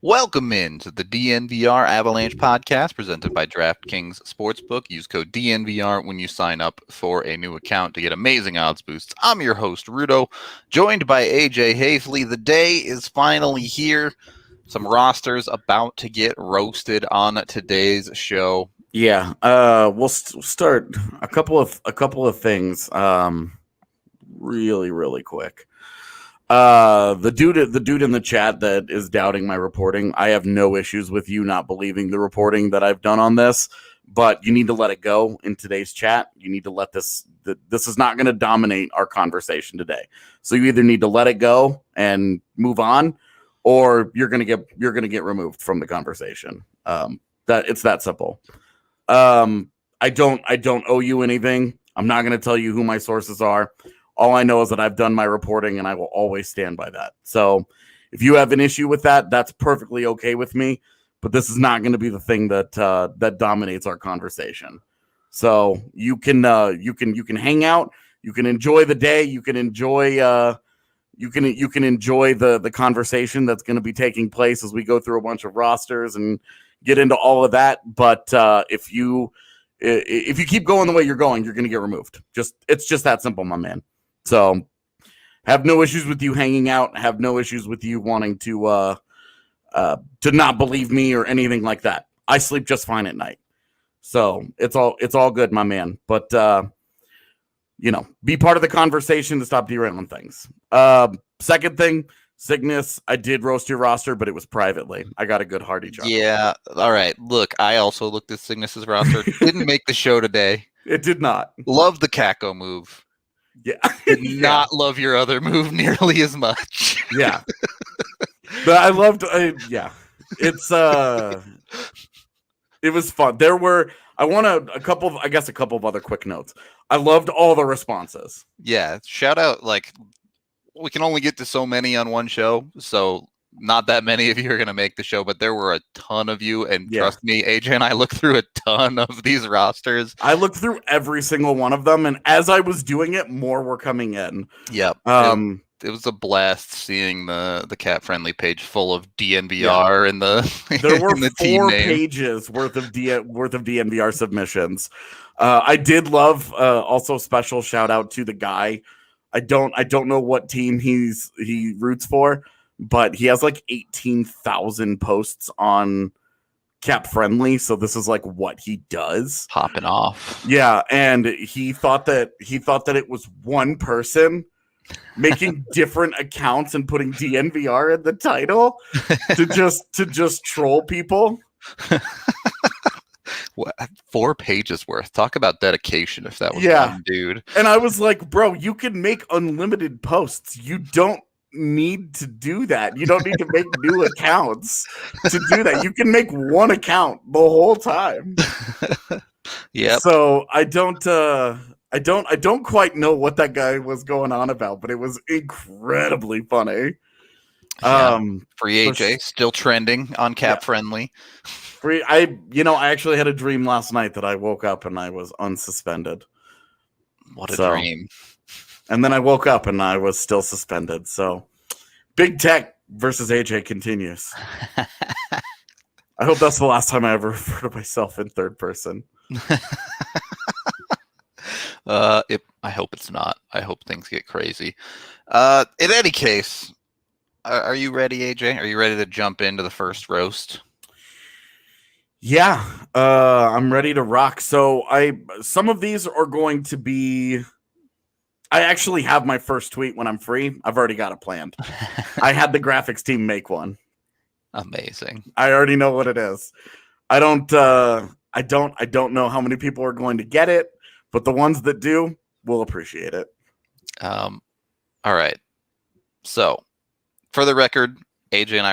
Welcome into the DNVR Avalanche podcast presented by DraftKings Sportsbook. Use code DNVR when you sign up for a new account to get amazing odds boosts. I'm your host, Rudo, joined by AJ Hafley. The day is finally here. Some rosters about to get roasted on today's show. Yeah, we'll start a couple of things really quick. The dude in the chat that is doubting my reporting, I have no issues with you not believing the reporting that I've done on this, but you need to let it go in today's chat. You need to let this is not going to dominate our conversation today. So you either need to let it go and move on, or you're going to get removed from the conversation. It's that simple. I don't owe you anything. I'm not going to tell you who my sources are. All I know is that I've done my reporting, and I will always stand by that. So if you have an issue with that, that's perfectly okay with me. But this is not going to be the thing that dominates our conversation. So you can hang out, you can enjoy the day, you can enjoy the conversation that's going to be taking place as we go through a bunch of rosters and get into all of that. But if you keep going the way you're going, you're going to get removed. It's just that simple, my man. So have no issues with you hanging out. Have no issues with you wanting to not believe me or anything like that. I sleep just fine at night. So it's all good, my man. But be part of the conversation to stop derailing things. Second thing, Cygnus, I did roast your roster, but it was privately. I got a good hearty chuckle. Yeah, all right. Look, I also looked at Cygnus's roster. Didn't make the show today. It did not. Love the Kako move. Yeah. Did not love your other move nearly as much. Yeah. But I loved it's it was fun. There were a couple of other quick notes. I loved all the responses. Yeah, shout out, like, we can only get to so many on one show, so not that many of you are going to make the show, but there were a ton of you, and trust me, AJ and I looked through a ton of these rosters. I looked through every single one of them, and as I was doing it, more were coming in. Yep. It was a blast seeing the cat friendly page full of DNVR and there were the 4 pages worth of DNVR submissions. I did love also special shout out to the guy. I don't know what team he roots for, but he has like 18,000 posts on Cap Friendly, so this is like what he does. Popping off. Yeah, and he thought that it was one person making different accounts and putting DNVR in the title to just troll people. What, 4 pages worth? Talk about dedication if that was one dude. And I was like, bro, you can make unlimited posts. You don't need to do that. You don't need to make new accounts to do that. You can make one account the whole time. Yeah. So I don't quite know what that guy was going on about, but it was incredibly funny. Free AJ still trending on Cap Friendly. I actually had a dream last night that I woke up and I was unsuspended. What a dream. And then I woke up and I was still suspended. So Big Tech versus AJ continues. I hope that's the last time I ever refer to myself in third person. I hope it's not. I hope things get crazy. In any case, are you ready, AJ? Are you ready to jump into the first roast? Yeah, I'm ready to rock. So some of these are going to be. I actually have my first tweet when I'm free. I've already got it planned. I had the graphics team make one. Amazing. I already know what it is. I don't know how many people are going to get it, but the ones that do will appreciate it. All right. So, for the record, AJ and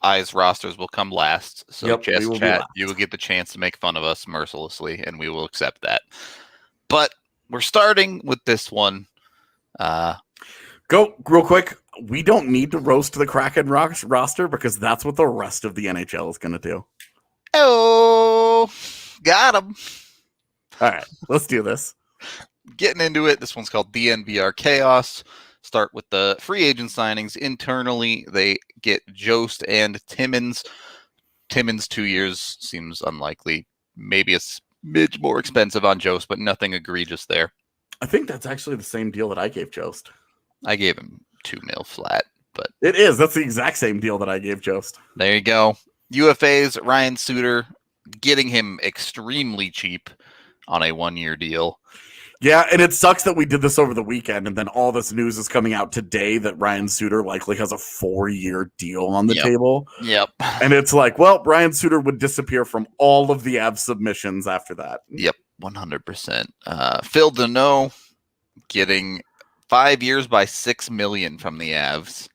I's rosters will come last. So, just chat, you will get the chance to make fun of us mercilessly, and we will accept that. But we're starting with this one. Go real quick. We don't need to roast the Kraken roster because that's what the rest of the NHL is going to do. Oh, got him. All right, let's do this. Getting into it. This one's called DNVR Chaos. start with the free agent signings. Internally, they get Jost and Timmins. Timmins 2 years seems unlikely. Maybe a smidge more expensive on Jost, but nothing egregious there. I think that's actually the same deal that I gave Jost. I gave him $2 million flat, but it is. That's the exact same deal that I gave Jost. There you go. UFAs, Ryan Suter, getting him extremely cheap on a 1-year deal. Yeah, and it sucks that we did this over the weekend, and then all this news is coming out today that Ryan Suter likely has a 4-year deal on the table. Yep. And it's like, well, Ryan Suter would disappear from all of the Avs submissions after that. Yep, 100%. Phil Deneau getting 5 years by $6 million from the Avs.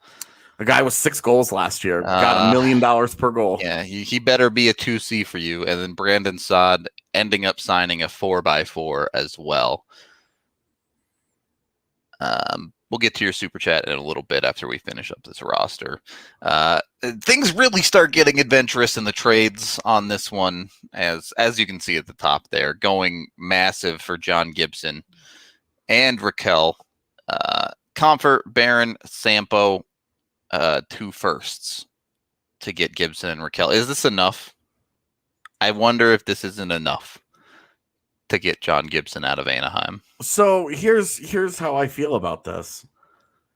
A guy with 6 goals last year got $1 million per goal. Yeah, he better be a 2C for you. And then Brandon Saad ending up signing a 4x4 as well. We'll get to your super chat in a little bit after we finish up this roster. Things really start getting adventurous in the trades on this one, as you can see at the top there, going massive for John Gibson and Raquel. Comfort, Barron, Sampo, 2 firsts to get Gibson and Raquel. Is this enough? I wonder if this isn't enough to get John Gibson out of Anaheim. So here's how I feel about this.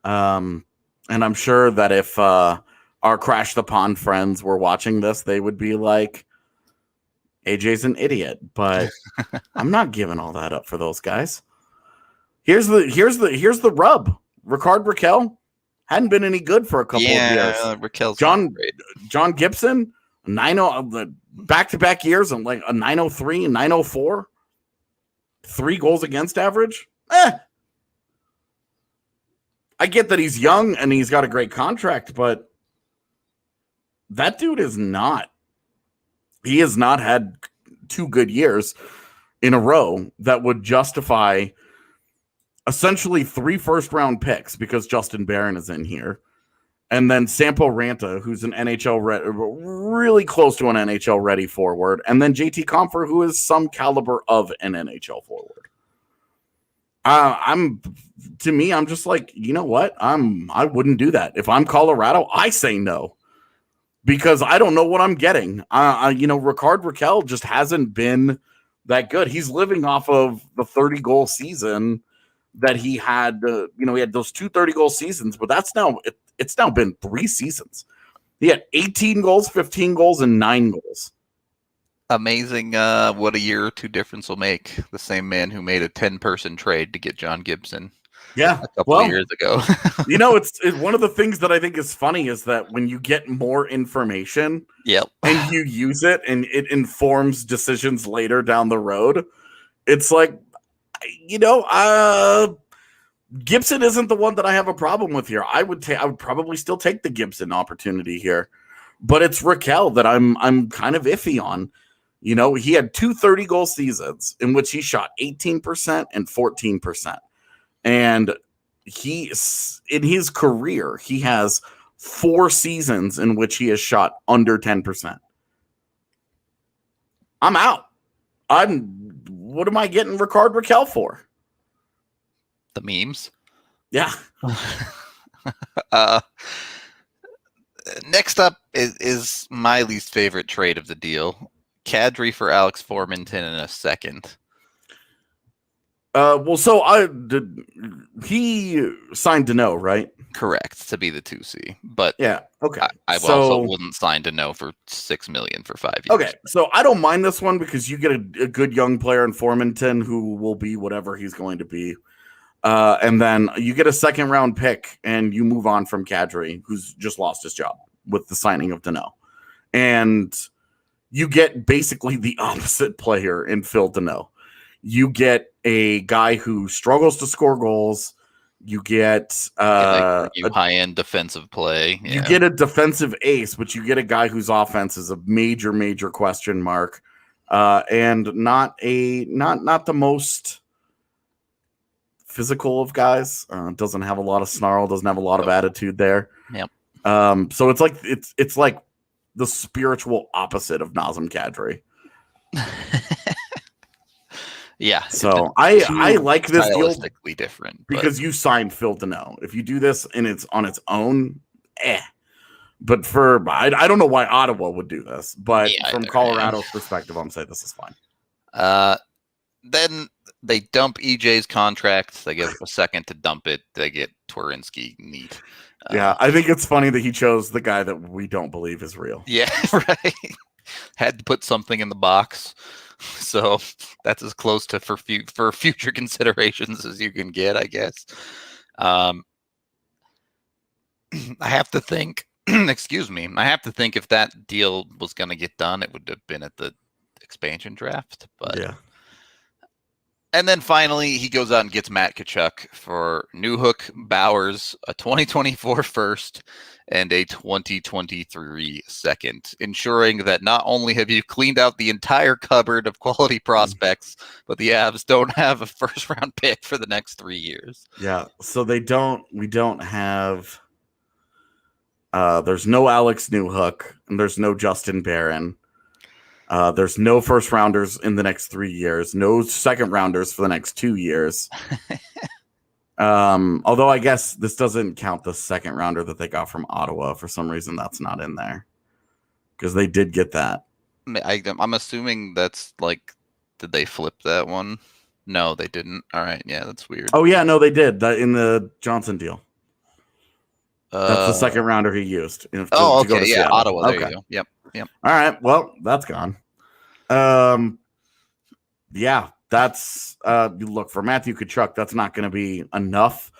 And I'm sure that if our Crash the Pond friends were watching this, they would be like, AJ's an idiot, but I'm not giving all that up for those guys. Here's the rub. Ricard Raquel hadn't been any good for a couple of years. Raquel's John Gibson, 90 back-to-back years and like a 903 and 904. 3 goals against average. I get that he's young and he's got a great contract, but that dude is not. He has not had 2 good years in a row that would justify essentially 3 first-round picks because Justin Barron is in here. And then Sampo Ranta, who's an NHL really close to an NHL ready forward, and then JT Compher, who is some caliber of an NHL forward. I'm just like, you know what? I wouldn't do that. If I'm Colorado, I say no. Because I don't know what I'm getting. Ricard Raquel just hasn't been that good. He's living off of the 30-goal season that he had. He had those 2 30-goal seasons, but that's now it's now been 3 seasons. He had 18 goals, 15 goals, and 9 goals. Amazing what a year or 2 difference will make. The same man who made a 10-person trade to get John Gibson. Yeah, a couple of years ago. It's one of the things that I think is funny is that when you get more information, and you use it, and it informs decisions later down the road, it's like, Gibson isn't the one that I have a problem with here. I would probably still take the Gibson opportunity here, but it's Raquel that I'm kind of iffy on. He had 2 30-goal seasons in which he shot 18% and 14%. And in his career, he has 4 seasons in which he has shot under 10%. I'm out. What am I getting Ricard Raquel for? The memes. Yeah. Next up is my least favorite trade of the deal. Kadri for Alex Formenton in a second. He signed Deneau, right? Correct, to be the 2C. But yeah, okay. I also wouldn't sign Deneau for $6 million for 5 years. Okay, so I don't mind this one because you get a good young player in Formenton who will be whatever he's going to be. And then you get a 2nd-round pick and you move on from Kadri, who's just lost his job with the signing of Deneau. And you get basically the opposite player in Phil Deneau. You get a guy who struggles to score goals. You get a high-end defensive play. Yeah. You get a defensive ace, but you get a guy whose offense is a major, major question mark, and not the most physical of guys. Doesn't have a lot of snarl. Doesn't have a lot of attitude there. Yep. So it's like the spiritual opposite of Nazem Kadri. Yeah. So I Too like this deal stylistically different. because you signed Phil Deneau. If you do this and it's on its own, But I don't know why Ottawa would do this, but from Colorado's perspective, I'm saying this is fine. Then they dump EJ's contract. They give a second to dump it. They get Twerinski. Neat. Yeah, I think it's funny that he chose the guy that we don't believe is real. Yeah, right. Had to put something in the box, so that's as close to for future considerations as you can get, I guess. I have to think. Excuse me. I have to think if that deal was going to get done, it would have been at the expansion draft. But yeah. And then finally, he goes out and gets Matt Tkachuk for Newhook, Bowers, a 2024 first, and a 2023 second, ensuring that not only have you cleaned out the entire cupboard of quality prospects, but the Avs don't have a first-round pick for the next 3 years. Yeah, so we don't have... there's no Alex Newhook, and there's no Justin Barron. There's no first rounders in the next 3 years, no second rounders for the next 2 years. Although I guess this doesn't count the second rounder that they got from Ottawa. For some reason, that's not in there because they did get that. I'm assuming that's like, did they flip that one? No, they didn't. All right, yeah, that's weird. Oh yeah, no, they did that in the Johnson deal. That's the second rounder he used. Okay, yeah, Seattle. Ottawa. There you go. Yep. All right, well, that's gone. Yeah, that's you look for Matthew Tkachuk. That's not going to be enough.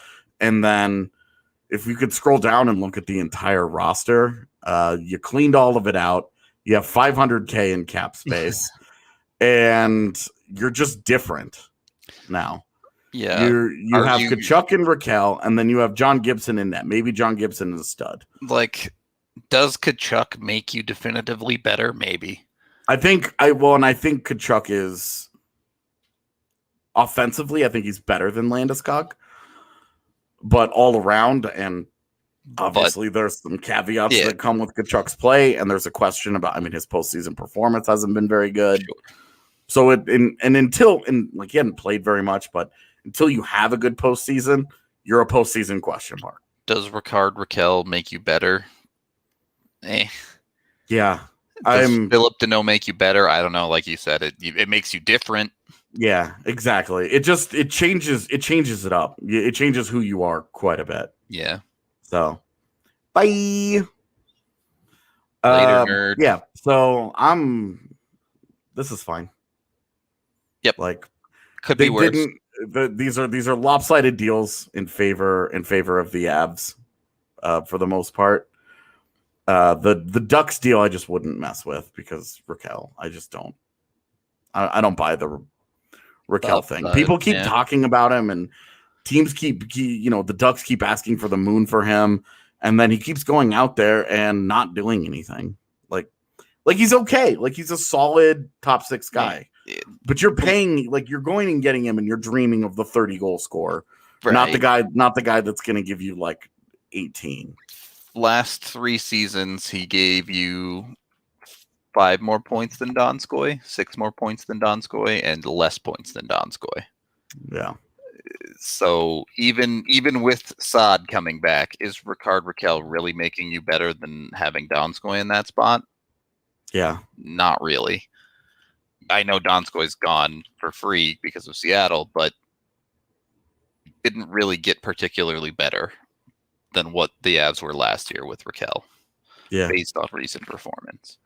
And then if you could scroll down and look at the entire roster, you cleaned all of it out. You have $500K in cap space, and you're just different now. Yeah, you have Tkachuk and Raquel, and then you have John Gibson in that. Maybe John Gibson is a stud. Like, does Tkachuk make you definitively better? Maybe. I think Tkachuk is offensively. I think he's better than Landeskog, but all around, and obviously there's some caveats that come with Tkachuk's play, and there's a question about. I mean, his postseason performance hasn't been very good. Sure. So he hadn't played very much, but until you have a good postseason, you're a postseason question mark. Does Raquel make you better? Yeah. Does Philip Deneau make you better? I don't know. Like you said, it makes you different. Yeah, exactly. It changes it up. It changes who you are quite a bit. Yeah. So, bye. Later, nerd. Yeah. So this is fine. Yep. Like, could be worse. These are lopsided deals in favor of the Avs, for the most part. The Ducks deal I just wouldn't mess with because Raquel. I just don't. I don't buy the Raquel thing. People keep talking about him, and teams the Ducks keep asking for the moon for him, and then he keeps going out there and not doing anything. Like he's okay. Like he's a solid top 6 guy. But you're paying, like you're going and getting him, and you're dreaming of the 30-goal scorer, right. Not the guy that's going to give you like 18. Last 3 seasons, he gave you 5 more points than Donskoy, 6 more points than Donskoy, and less points than Donskoy. Yeah. So even with Saad coming back, is Raquel really making you better than having Donskoy in that spot? Yeah. Not really. I know Donskoy's gone for free because of Seattle, but didn't really get particularly better than what the Avs were last year with Raquel. Yeah. Based on recent performance.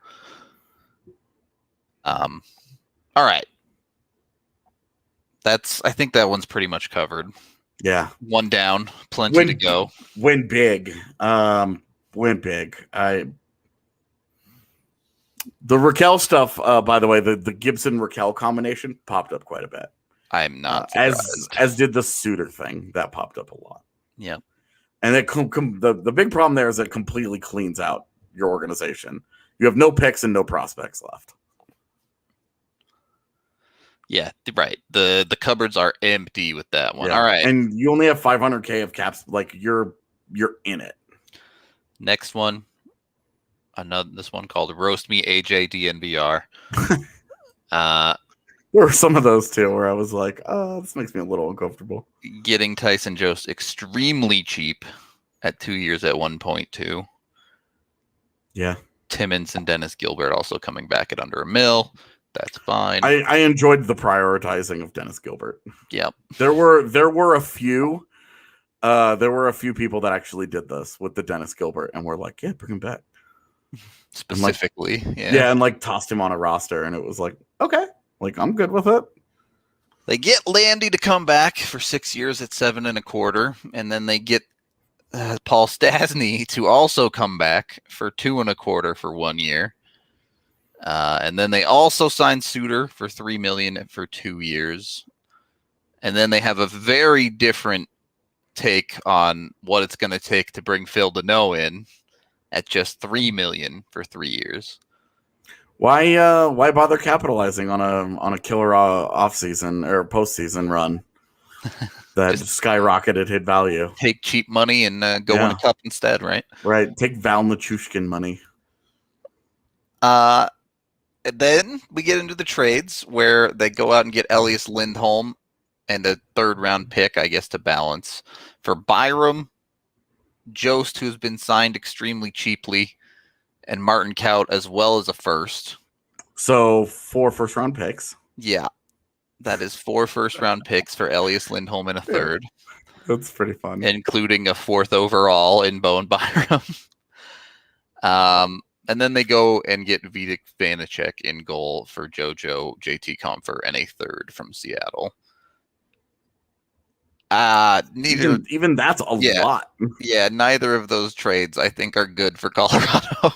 All right. I think that one's pretty much covered. Yeah. One down, plenty to go. Win big. Win big. The Raquel stuff, by the way, the Gibson Raquel combination popped up quite a bit. I'm not as did the Suter thing that popped up a lot. Yeah. And the big problem there is it completely cleans out your organization. You have no picks and no prospects left. Yeah, right. The cupboards are empty with that one. Yeah. All right. And you only have $500K of caps. Like you're in it. Next one. This one called Roast Me AJ DNVR. There were some of those too where I was like, oh, this makes me a little uncomfortable. Getting Tyson Jost extremely cheap at 2 years at 1.2. Yeah. Timmins and Dennis Gilbert also coming back at under $1 million. That's fine. I enjoyed the prioritizing of Dennis Gilbert. Yep. There were a few people that actually did this with the Dennis Gilbert and were like, yeah, bring him back. Specifically. And like tossed him on a roster, and it was like, okay, like I'm good with it. They get Landy to come back for 6 years at 7.25, and then they get Paul Stastny to also come back for 2.25 for 1 year. And then they also signed Suter for $3 million for 2 years. And then they have a very different take on what it's going to take to bring Phil Deneau in at just $3 million for 3 years. Why bother capitalizing on a killer offseason or postseason run that skyrocketed his value? Take cheap money and go win a cup instead, right? Right. Take Val Nichushkin money. Then we get into the trades where they go out and get Elias Lindholm and a 3rd-round pick, I guess, to balance for Byram, Jost, who's been signed extremely cheaply, and Martin Kaut, as well as a first. So 4 first-round picks. Yeah. That is 4 first-round picks for Elias Lindholm and a 3rd. That's pretty fun. Including a 4th overall in Bowen Byram. And then they go and get Vitek Vanacek in goal for JoJo, JT Comfort, and a 3rd from Seattle. Even that's a lot. Yeah, neither of those trades I think are good for Colorado.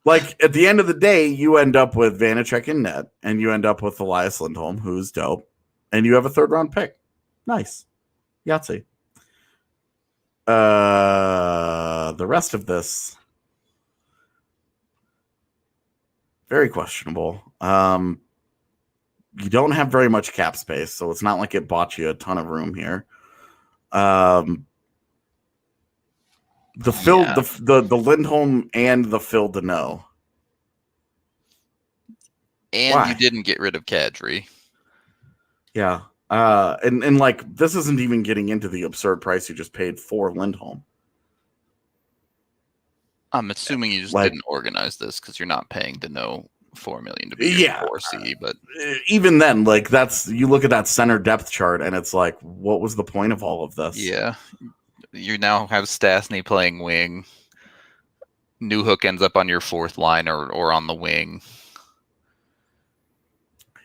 Like at the end of the day, you end up with Vanacek in net, and you end up with Elias Lindholm, who's dope, and you have a 3rd-round pick. Nice, Yahtzee. The rest of this, very questionable. You don't have very much cap space, so it's not like it bought you a ton of room here. The Lindholm and the Phil Deneau. And why? You didn't get rid of Kadri. Yeah. And like this isn't even getting into the absurd price you just paid for Lindholm. I'm assuming you just didn't organize this because you're not paying Deneau $4 million to be your 4C, but even then, like you look at that center depth chart and it's like, what was the point of all of this? Yeah. You now have Stastny playing wing. Newhook ends up on your 4th line or on the wing.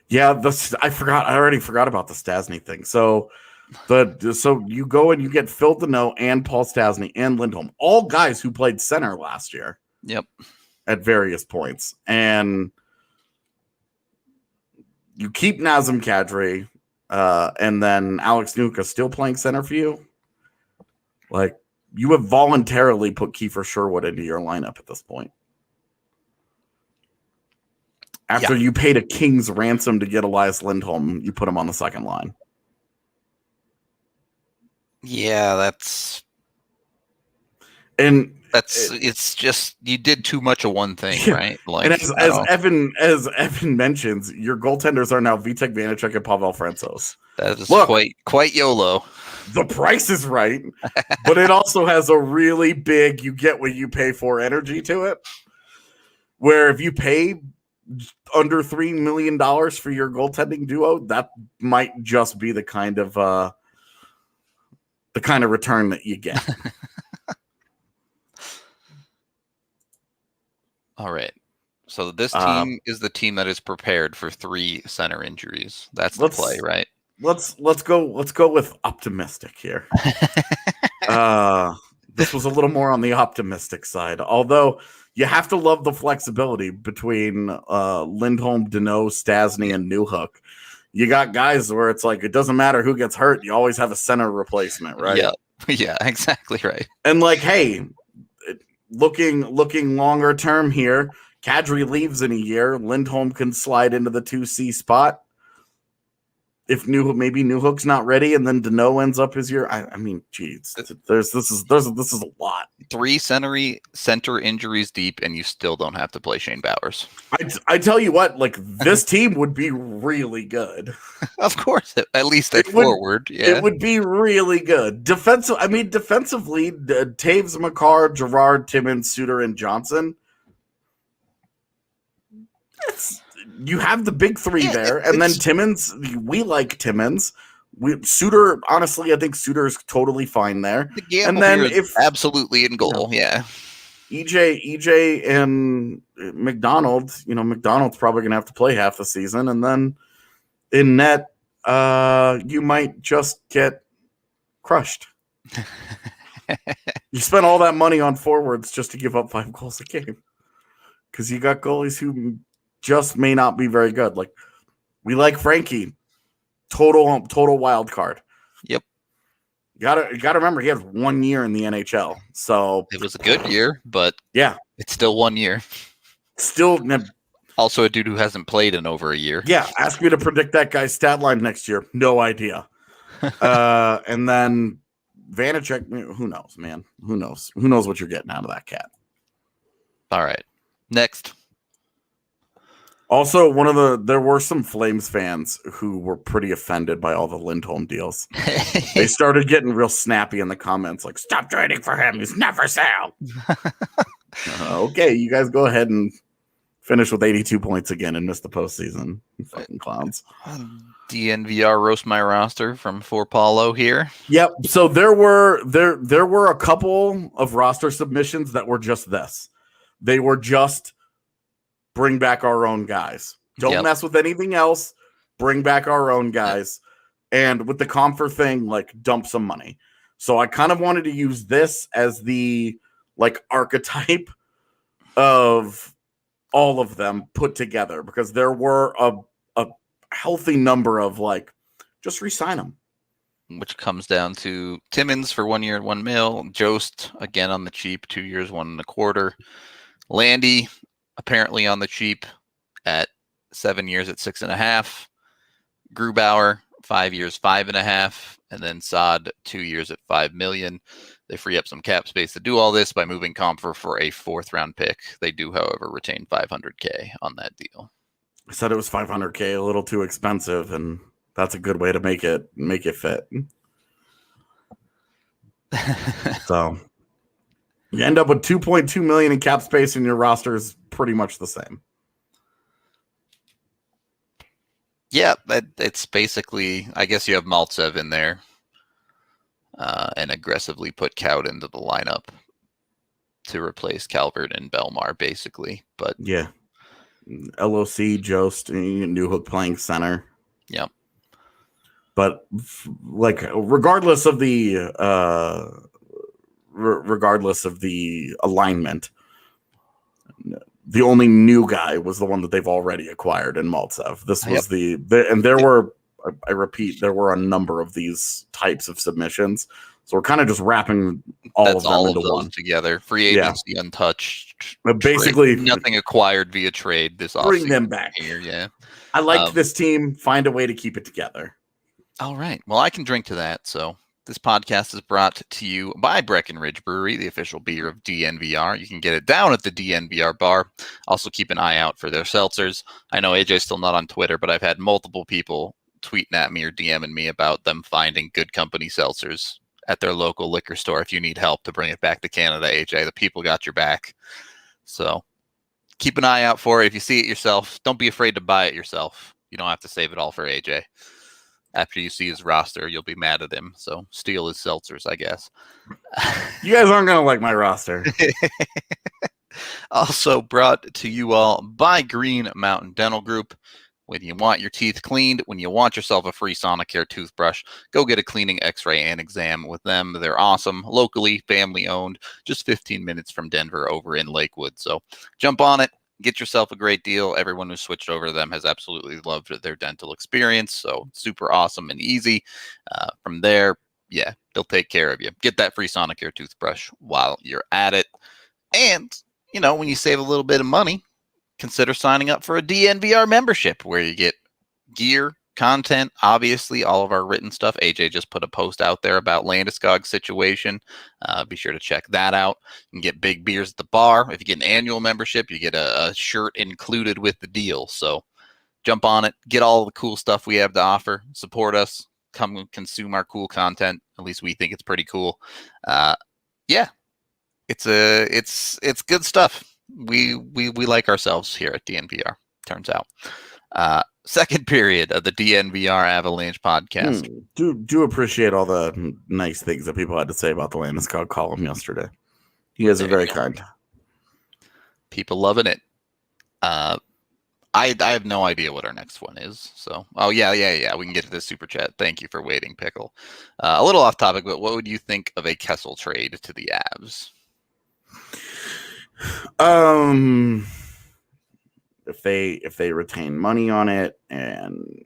Yeah, I already forgot about the Stastny thing. So you go and you get Phil Deneau and Paul Stastny and Lindholm, all guys who played center last year. Yep. At various points. And you keep Nazem Kadri, and then Alex Newhook is still playing center for you. Like, you have voluntarily put Kiefer Sherwood into your lineup at this point. After you paid a king's ransom to get Elias Lindholm, you put him on the 2nd line. Yeah, that's... And it's just you did too much of one thing, right? Like, and as Evan mentions, your goaltenders are now Vitek Vanacek and Pavel Francouz. That is quite YOLO. The price is right, but it also has a really big you get what you pay for energy to it. Where if you pay under $3 million for your goaltending duo, that might just be the kind of return that you get. All right. So this team is the team that is prepared for 3 center injuries. That's the play, right? Let's go with optimistic here. This was a little more on the optimistic side, although you have to love the flexibility between Lindholm, Deneau, Stastny, and Newhook. You got guys where it's like it doesn't matter who gets hurt, you always have a center replacement, right? Yeah, exactly right. And like, hey, looking longer term here, Kadri leaves in a year. Lindholm can slide into the 2C spot. if maybe Newhook's not ready, and then Deneau ends up his year. I mean, geez, this is a lot. 3 center injuries deep, and you still don't have to play Shane Bowers. I tell you what, like this team would be really good. Of course, at least at forward. It would be really good. Defensively, Taves, Makar, Girard, Timmins, Suter, and Johnson. You have the big 3 there, and then Timmins. We like Timmins. Suter, honestly, I think Suter's totally fine there. And then if absolutely in goal, EJ and McDonald, McDonald's probably gonna have to play half the season, and then in net, you might just get crushed. You spent all that money on forwards just to give up 5 goals a game because you got goalies who just may not be very good. Like we like Frankie, total wild card. Yep. You gotta remember he had 1 year in the NHL, so it was a good year, but yeah, it's still 1 year. Still, also a dude who hasn't played in over a year. Yeah, ask me to predict that guy's stat line next year. No idea. And then Vanacek, who knows, man? Who knows? Who knows what you're getting out of that cat? All right, next. Also, there were some Flames fans who were pretty offended by all the Lindholm deals. They started getting real snappy in the comments, like, stop trading for him. He's never sell. Okay, you guys go ahead and finish with 82 points again and miss the postseason. You fucking clowns. DNVR roast my roster from For Paulo here. Yep. So there were a couple of roster submissions that were just this. They were just bring back our own guys. Don't mess with anything else. Bring back our own guys. And with the Comfer thing, like dump some money. So I kind of wanted to use this as the like archetype of all of them put together because there were a healthy number of like, just re-sign them. Which comes down to Timmins for 1 year at $1 million. Jost again on the cheap, 2 years, 1.25. Landy apparently on the cheap at 7 years at 6.5. Grubauer 5 years, 5.5, and then Saad 2 years at $5 million. They free up some cap space to do all this by moving Comfer for a 4th round pick. They do, however, retain $500K on that deal. I said it was $500K, a little too expensive, and that's a good way to make it fit. So you end up with $2.2 million in cap space, and your roster is pretty much the same. Yeah, it's basically, I guess you have Maltsev in there and aggressively put Kaut into the lineup to replace Calvert and Belmar, basically. But yeah, LOC, Jost, Newhook playing center. Yep. But like, regardless of the alignment, the only new guy was the one that they've already acquired in Maltsev. This was and there were, I repeat, there were a number of these types of submissions. So we're kind of just wrapping all of them into one together. Free agency, untouched. But basically, nothing acquired via trade this offseason. Bring them back here. Yeah, I liked this team. Find a way to keep it together. All right. Well, I can drink to that. So this podcast is brought to you by Breckenridge Brewery, the official beer of DNVR. You can get it down at the DNVR bar. Also, keep an eye out for their seltzers. I know AJ's still not on Twitter, but I've had multiple people tweeting at me or DMing me about them finding Good Company seltzers at their local liquor store. If you need help to bring it back to Canada, AJ, the people got your back. So keep an eye out for it. If you see it yourself, don't be afraid to buy it yourself. You don't have to save it all for AJ. After you see his roster, you'll be mad at him. So steal his seltzers, I guess. You guys aren't going to like my roster. Also brought to you all by Green Mountain Dental Group. When you want your teeth cleaned, when you want yourself a free Sonicare toothbrush, go get a cleaning, x-ray, and exam with them. They're awesome, locally, family-owned, just 15 minutes from Denver over in Lakewood. So jump on it. Get yourself a great deal. Everyone who's switched over to them has absolutely loved their dental experience. So super awesome and easy. From there, yeah, they'll take care of you. Get that free Sonicare toothbrush while you're at it. And, you know, when you save a little bit of money, consider signing up for a DNVR membership where you get gear, content, obviously, all of our written stuff. AJ just put a post out there about Landeskog's situation. Be sure to check that out. You can get big beers at the bar. If you get an annual membership, you get a shirt included with the deal. So jump on it, get all the cool stuff we have to offer, support us, come consume our cool content. At least we think it's pretty cool. Yeah, it's good stuff. We like ourselves here at DNVR. Turns out. Second period of the DNVR Avalanche podcast. Do appreciate all the nice things that people had to say about the Landeskog column yesterday. You guys are very kind. People loving it. I have no idea what our next one is. So, yeah. We can get to this super chat. Thank you for waiting, Pickle. A little off topic, but what would you think of a Kessel trade to the Avs? If they retain money on it and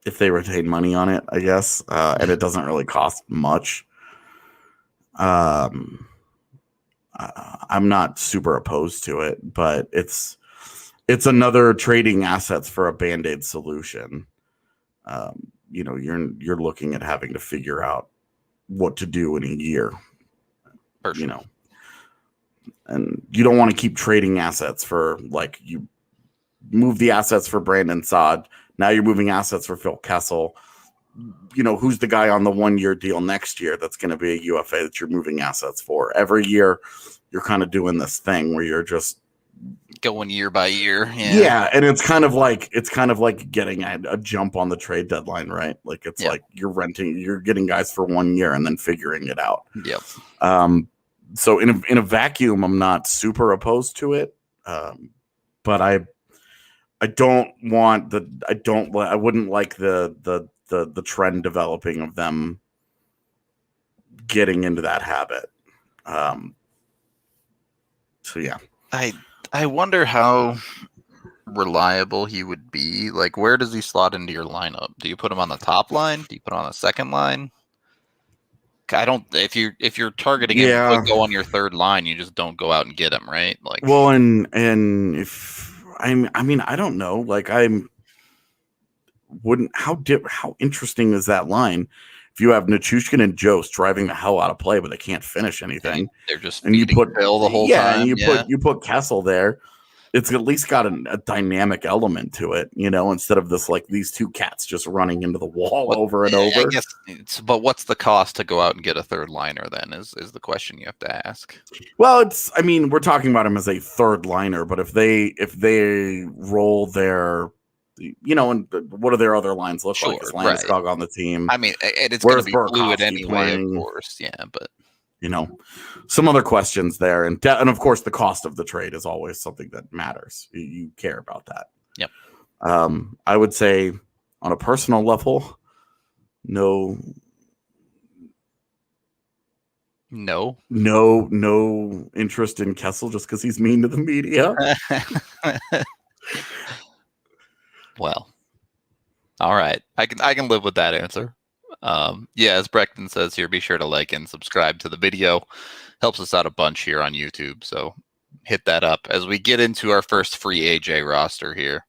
I guess, and it doesn't really cost much. I'm not super opposed to it, but it's another trading assets for a Band-Aid solution. You're looking at having to figure out what to do in a year. Sure. And you don't want to keep trading assets for, like, you move the assets for Brandon Saad. Now you're moving assets for Phil Kessel. Who's the guy on the 1-year deal next year that's going to be a UFA that you're moving assets for? Every year you're kind of doing this thing where you're just going year by year. Yeah, and it's kind of like getting a jump on the trade deadline, right? Like it's like you're getting guys for 1 year and then figuring it out. Yep. So in a vacuum, I'm not super opposed to it, but I wouldn't like the trend developing of them getting into that habit. So yeah, I wonder how reliable he would be. Like, where does he slot into your lineup? Do you put him on the top line? Do you put him on the second line? I don't. If you're targeting him, to go on your third line. You just don't go out and get him, right? Like, well, and if I mean, I don't know. Like, how interesting is that line? If you have Nichushkin and Jost driving the hell out of play, but they can't finish anything, they're just and you put Bill the whole time. And you put Kessel there. It's at least got a dynamic element to it, instead of these two cats just running into the wall over and over. I guess, but what's the cost to go out and get a third liner then is the question you have to ask. Well, we're talking about him as a third liner, but if they roll their, and what do their other lines look like? Is Landeskog on the team? I mean, it's going to be fluid anyway, of course. Yeah, but some other questions there, and of course the cost of the trade is always something that matters. You care about that. Yep. I would say on a personal level, no interest in Kessel just because he's mean to the media. Well, all right. I can live with that answer. As Brecton says here, be sure to like and subscribe to the video. Helps us out a bunch here on YouTube, so hit that up as we get into our first free AJ roster here.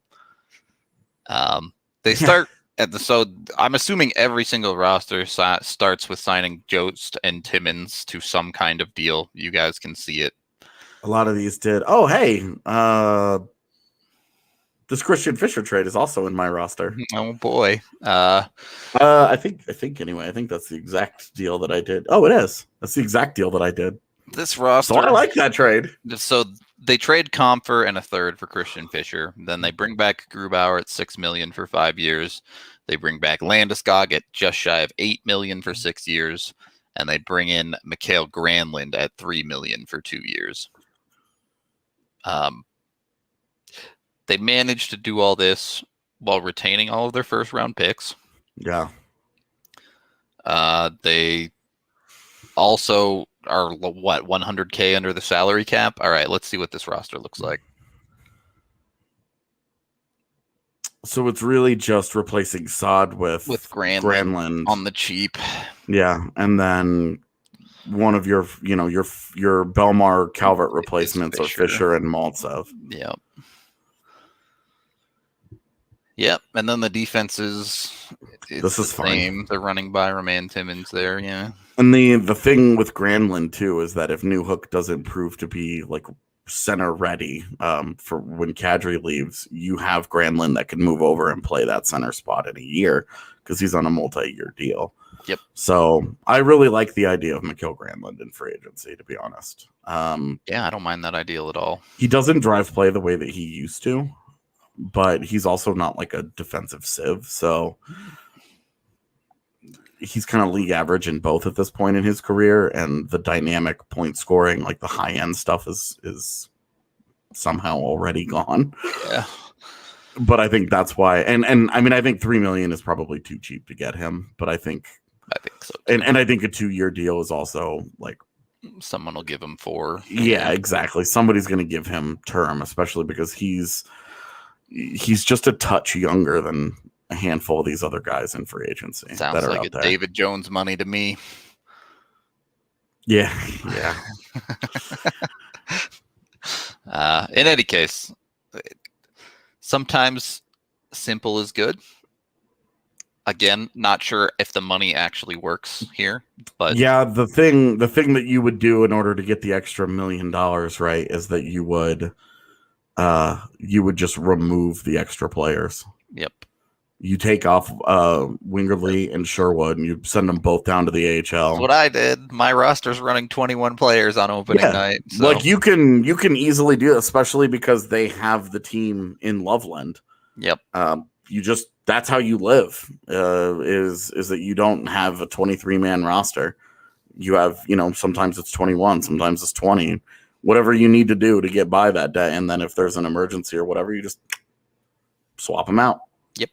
They start so I'm assuming every single roster starts with signing Jost and Timmins to some kind of deal. You guys can see it. A lot of these did. Oh, hey, this Christian Fischer trade is also in my roster. Oh boy. I think anyway. I think that's the exact deal that I did. Oh, it is. That's the exact deal that I did. This roster. So I like that trade. So they trade Comfer and a third for Christian Fischer. Then they bring back Grubauer at $6 million for 5 years. They bring back Landeskog at just shy of $8 million for 6 years, and they bring in Mikael Granlund at $3 million for 2 years. They managed to do all this while retaining all of their first round picks. Yeah. They also are, what, $100K under the salary cap? All right, let's see what this roster looks like. So it's really just replacing Saad with Granlund on the cheap. Yeah, and then one of your Belmar Calvert replacements are Fischer and Maltsev. Yeah. Yep, and then the defense it's This is the fine. same. They're running by Roman Timmins there, yeah. And the thing with Granlund too is that if Newhook doesn't prove to be like center ready for when Kadri leaves, you have Granlund that can move over and play that center spot in a year because he's on a multi-year deal. Yep. So I really like the idea of Mikael Granlund in free agency, to be honest. Yeah, I don't mind that ideal at all. He doesn't drive play the way that he used to, but he's also not like a defensive sieve. So he's kind of league average in both at this point in his career, and the dynamic point scoring, like the high end stuff, is somehow already gone. Yeah. But I think that's why, and I mean, I think $3 million is probably too cheap to get him. But I think so too. And I think a 2-year deal is also like someone will give him 4. Yeah, exactly. Somebody's going to give him term, especially because he's just a touch younger than a handful of these other guys in free agency. Sounds that are like out a there. David Jones money to me. Yeah. In any case, sometimes simple is good. Again, not sure if the money actually works here, but yeah, the thing that you would do in order to get the extra $1 million, right, is that you would just remove the extra players. Yep. You take off Wingerly and Sherwood, and you send them both down to the AHL. That's what I did. My roster's running 21 players on opening night. So. Like you can easily do it, especially because they have the team in Loveland. Yep. That's how you live. Is that you don't have a 23-man roster. You have, sometimes it's 21, sometimes it's 20. Whatever you need to do to get by that day, and then if there's an emergency or whatever, you just swap them out. Yep.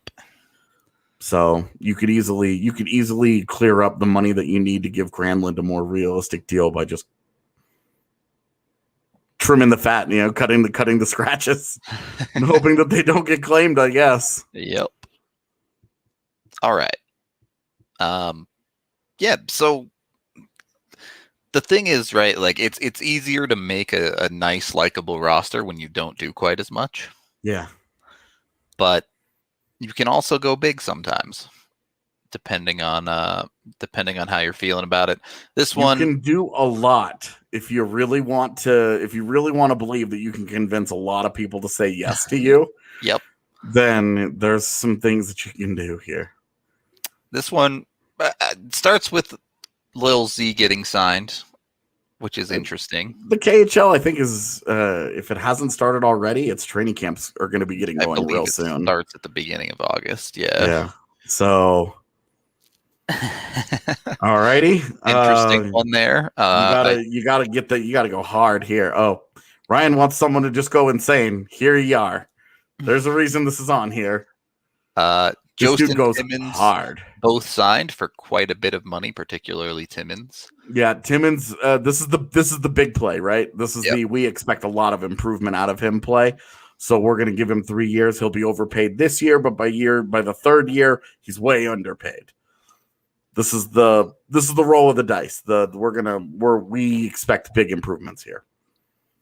So you could easily clear up the money that you need to give Granlund a more realistic deal by just trimming the fat, cutting the scratches and hoping that they don't get claimed, I guess. Yep. All right. Yeah, so the thing is, right, like it's easier to make a nice, likable roster when you don't do quite as much. Yeah. But you can also go big sometimes, depending on how you're feeling about it. You can do a lot if you really want to believe that you can convince a lot of people to say yes to you. Yep. Then there's some things that you can do here. This one starts with Lil Z getting signed, which is interesting. The KHL, I think, is if it hasn't started already, its training camps are going to be getting going real soon. Starts at the beginning of August. Yeah. Yeah. So, alrighty. Interesting one there. You gotta go hard here. Oh, Ryan wants someone to just go insane. Here you are. There's a reason this is on here. This dude goes Timmins hard. Both signed for quite a bit of money, particularly Timmins. Yeah, Timmins. This is the big play, right? This is we expect a lot of improvement out of him play. So we're going to give him 3 years. He'll be overpaid this year, but by the third year, he's way underpaid. This is the roll of the dice. We expect big improvements here.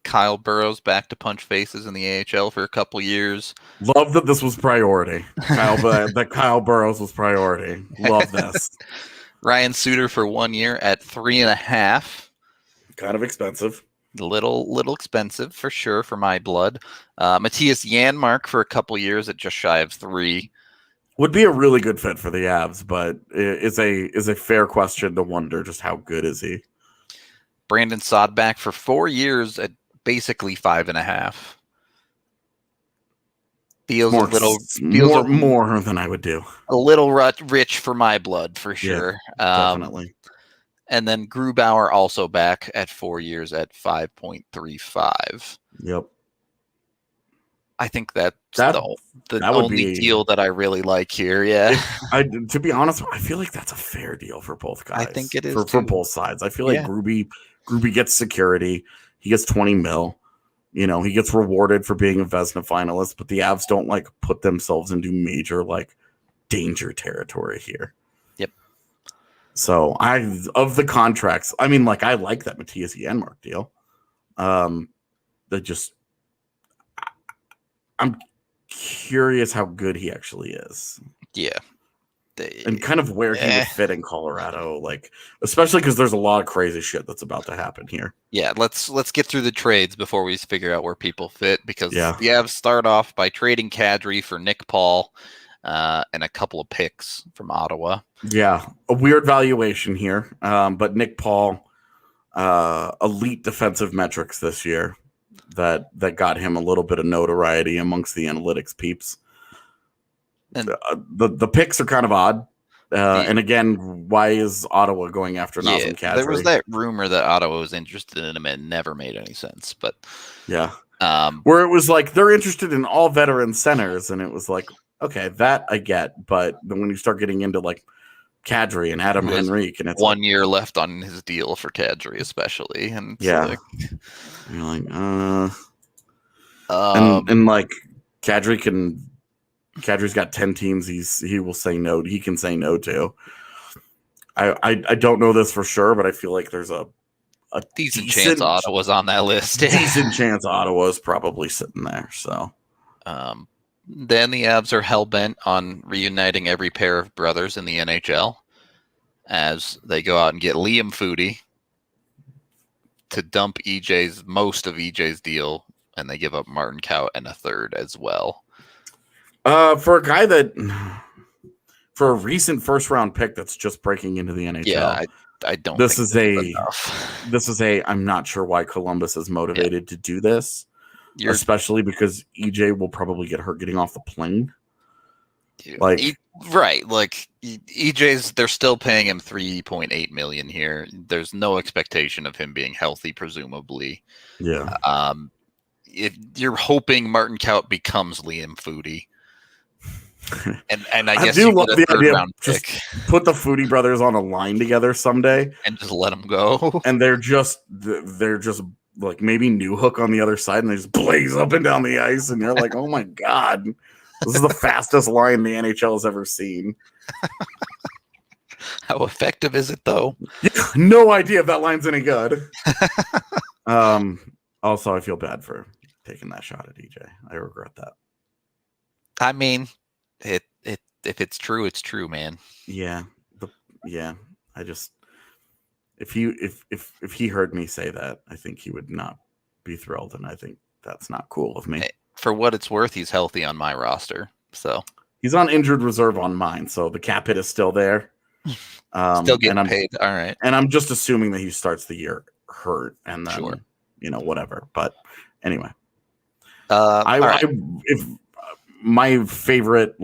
Kyle Burrows back to punch faces in the AHL for a couple years. Love that this was priority. That Kyle Burrows was priority. Love this. Ryan Suter for 1 year at 3.5. Kind of expensive. Little expensive for sure for my blood. Matthias Janmark for a couple years at just shy of 3. Would be a really good fit for the Avs, but is a fair question to wonder just how good is he. Brandon Sodback for 4 years at basically 5.5. Feels more than I would do. A little rich for my blood for sure. Yeah, definitely. And then Grubauer also back at 4 years at 5.35. Yep. I think that's the only deal that I really like here. Yeah. To be honest, I feel like that's a fair deal for both guys. I think it is for both sides. I feel like Gruby gets security. He gets 20 mil. He gets rewarded for being a Vezina finalist, but the Avs don't put themselves into major danger territory here. Yep. So of the contracts, I mean, I like that Matthias Janmark deal. I'm curious how good he actually is. Yeah. And kind of where he would fit in Colorado, like especially because there's a lot of crazy shit that's about to happen here. Yeah, let's get through the trades before we figure out where people fit, because the Avs start off by trading Kadri for Nick Paul and a couple of picks from Ottawa. Yeah, a weird valuation here, but Nick Paul, elite defensive metrics this year that got him a little bit of notoriety amongst the analytics peeps. And the picks are kind of odd. And again, why is Ottawa going after Nazem Kadri? There was that rumor that Ottawa was interested in him, and it never made any sense. But yeah, where it was like they're interested in all veteran centers, and it was like, okay, that I get, but then when you start getting into like Kadri and Adam Henrique, and it's 1 year left on his deal for Kadri, especially, and yeah, you're like, and like Kadri's got 10 teams he will say no. He can say no to. I don't know this for sure, but I feel like there's a decent chance Ottawa's on that list. Decent chance Ottawa's probably sitting there. So, then the Avs are hell-bent on reuniting every pair of brothers in the NHL as they go out and get Liam Foudy to dump most of EJ's deal, and they give up Martin Kaut and a third as well. For a guy for a recent first-round pick that's just breaking into the NHL. Yeah, I don't this think is I'm not sure why Columbus is motivated to do this. Especially because EJ will probably get hurt getting off the plane. EJ's, they're still paying him $3.8 million here. There's no expectation of him being healthy, presumably. Yeah. If you're hoping Martin Kaut becomes Liam Foudy. And I guess do love the idea. Just put the Foudy brothers on a line together someday and just let them go. And they're just like maybe New Hook on the other side, and they just blaze up and down the ice, and you're like, oh my god, this is the fastest line the NHL has ever seen. How effective is it though? No idea if that line's any good. Also, I feel bad for taking that shot at EJ. I regret that. I mean, if it's true, it's true, man. Yeah, I just. If he heard me say that, I think he would not be thrilled, and I think that's not cool of me. For what it's worth, he's healthy on my roster, so he's on injured reserve on mine, so the cap hit is still there. Still getting paid. All right, and I'm just assuming that he starts the year hurt, and then whatever. But anyway, if my favorite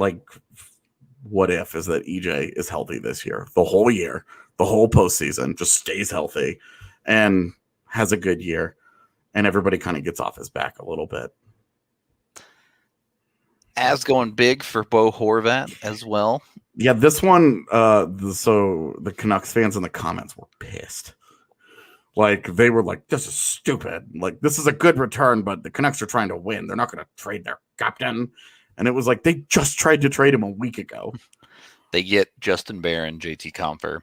what if is that EJ is healthy this year, the whole year. The whole postseason, just stays healthy and has a good year, and everybody kind of gets off his back a little bit. As going big for Bo Horvat as well. Yeah, this one, so the Canucks fans in the comments were pissed. Like, they were like, this is stupid. Like, this is a good return, but the Canucks are trying to win. They're not going to trade their captain. And it was like, they just tried to trade him a week ago. They get Justin Barron, JT Compher,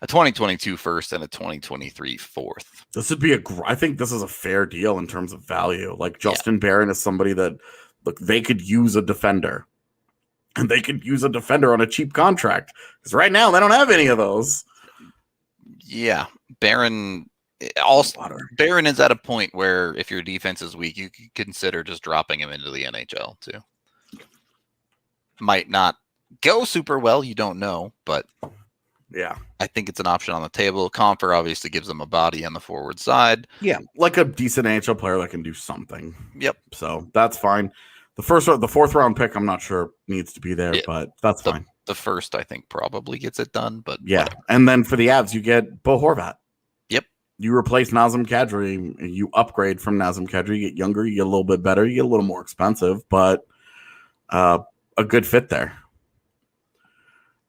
a 2022 first and a 2023 fourth. This would be I think this is a fair deal in terms of value. Like Justin Barron is somebody that, look, they could use a defender, and they could use a defender on a cheap contract because right now they don't have any of those. Yeah, Barron is at a point where if your defense is weak, you could consider just dropping him into the NHL too. Might not go super well, you don't know, but. Yeah, I think it's an option on the table. Compher obviously gives them a body on the forward side. Yeah, like a decent NHL player that can do something. Yep. So that's fine. The fourth round pick, I'm not sure needs to be there, but that's fine. The first, I think, probably gets it done. But yeah, whatever. And then for the Avs, you get Bo Horvat. Yep. You replace Nazem Kadri. You upgrade from Nazem Kadri. You get younger. You get a little bit better. You get a little more expensive, but a good fit there.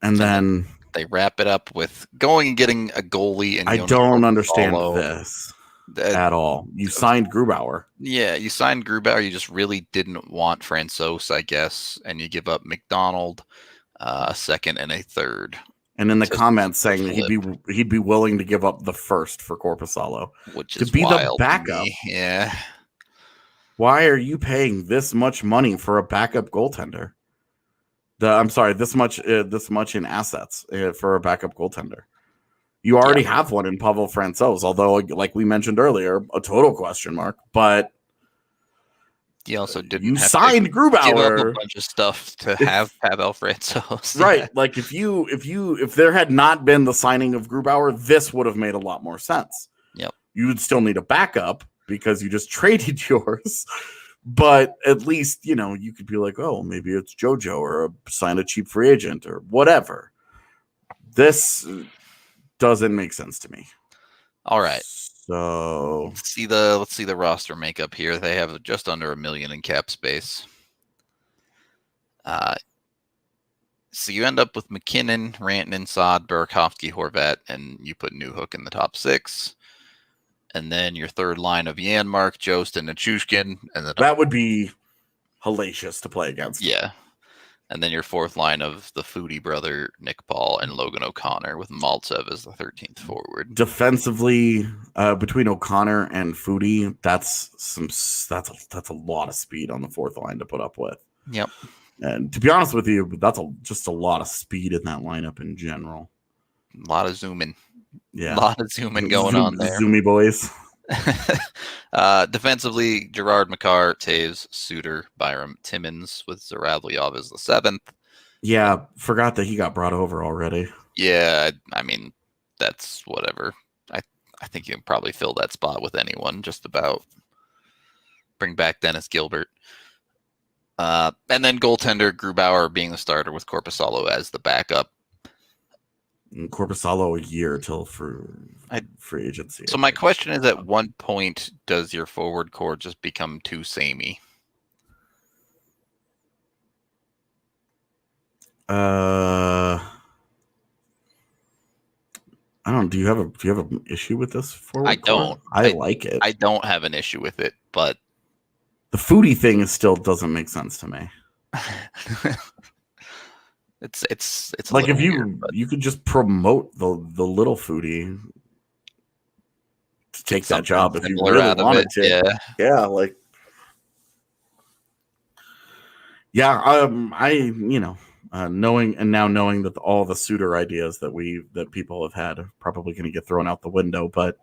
And then. They wrap it up with going and getting a goalie. And I don't understand this at all. You signed Grubauer. Yeah, you signed Grubauer. You just really didn't want Francouz, I guess, and you give up McDonald, a second and a third. And in the comments saying that he'd be willing to give up the first for Korpisalo, which is to be wild the backup. Yeah. Why are you paying this much money for a backup goaltender? This much in assets for a backup goaltender. You already have one in Pavel Francouz, although, like we mentioned earlier, a total question mark. But you also didn't. You have signed to give up Grubauer. a bunch of stuff to have Pavel Francouz, right? Yeah. Like if there had not been the signing of Grubauer, this would have made a lot more sense. Yep. You would still need a backup because you just traded yours. But at least, you could be like, oh, maybe it's JoJo or sign a cheap free agent or whatever. This doesn't make sense to me. All right. So let's see the roster makeup here. They have just under $1 million in cap space. So you end up with McKinnon, Rantanen, Saad, Burakovsky, Horvat, and you put Newhook in the top 6. And then your third line of Janmark, Jost, and Nichushkin. And then that would be hellacious to play against. Yeah. And then your fourth line of the Foodie brother, Nick Paul, and Logan O'Connor with Maltsev as the 13th forward. Defensively, between O'Connor and Foodie, that's a lot of speed on the fourth line to put up with. Yep. And to be honest with you, that's just a lot of speed in that lineup in general. A lot of zooming. Yeah. A lot of zooming going on there. Zoomy boys. Defensively, Gerard McCarr, Taves, Suter, Byram, Timmins with Zaravlyov as the 7th. Yeah, forgot that he got brought over already. Yeah, I mean, that's whatever. I think you can probably fill that spot with anyone, just about. Bring back Dennis Gilbert. And then goaltender Grubauer being the starter with Korpisalo as the backup. And Korpisalo a year till for free agency. So my question is, at what point does your forward core just become too samey? I don't. Do you have an issue with this forward? I don't. I like it. I don't have an issue with it, but the Foodie thing still doesn't make sense to me. It's like if you could just promote the little Foodie to take that job if you really wanted to. Yeah, like knowing that all the Suter ideas that people have had are probably going to get thrown out the window, but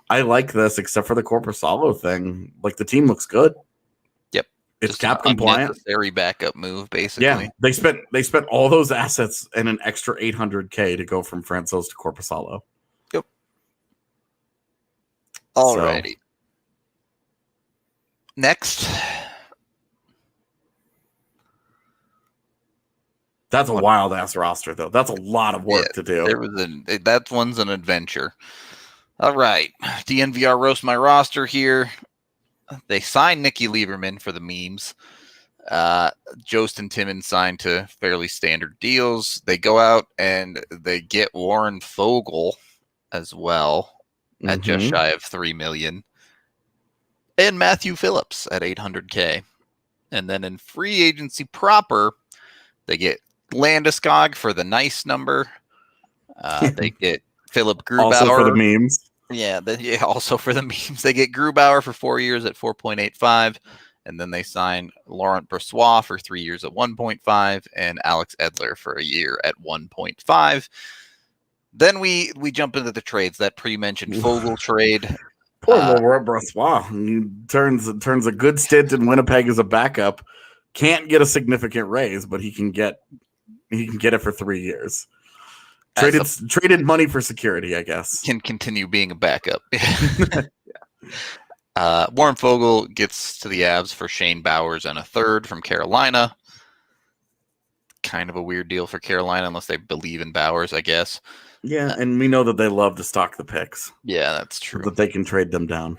I like this except for the Korpisalo thing. Like the team looks good. It's just cap compliant. Unnecessary backup move, basically. Yeah, they spent all those assets and an extra $800K to go from Francouz to Korpisalo. Yep. Alrighty. Next. That's a wild ass roster, though. That's a lot of work to do. That one's an adventure. All right, DNVR roast my roster here. They signed Nicky Lieberman for the memes. Jost and Timmins signed to fairly standard deals. They go out and they get Warren Fogle as well at just shy of $3 million, and Matthew Phillips at $800K. And then in free agency proper, they get Landeskog for the nice number. They get Philip Grubauer. Also for the memes. Yeah, also for the memes. They get Grubauer for 4 years at 4.85, and then they sign Laurent Brossoit for 3 years at 1.5, and Alex Edler for a year at 1.5. Then we jump into the trades, that pre-mentioned Fogle trade. Poor Laurent Brossoit. He turns a good stint in Winnipeg as a backup. Can't get a significant raise, but he can get it for 3 years. Traded money for security, I guess. Can continue being a backup. Warren Fogle gets to the Avs for Shane Bowers and a third from Carolina. Kind of a weird deal for Carolina, unless they believe in Bowers, I guess. Yeah, and we know that they love to stock the picks. Yeah, that's true. So that they can trade them down.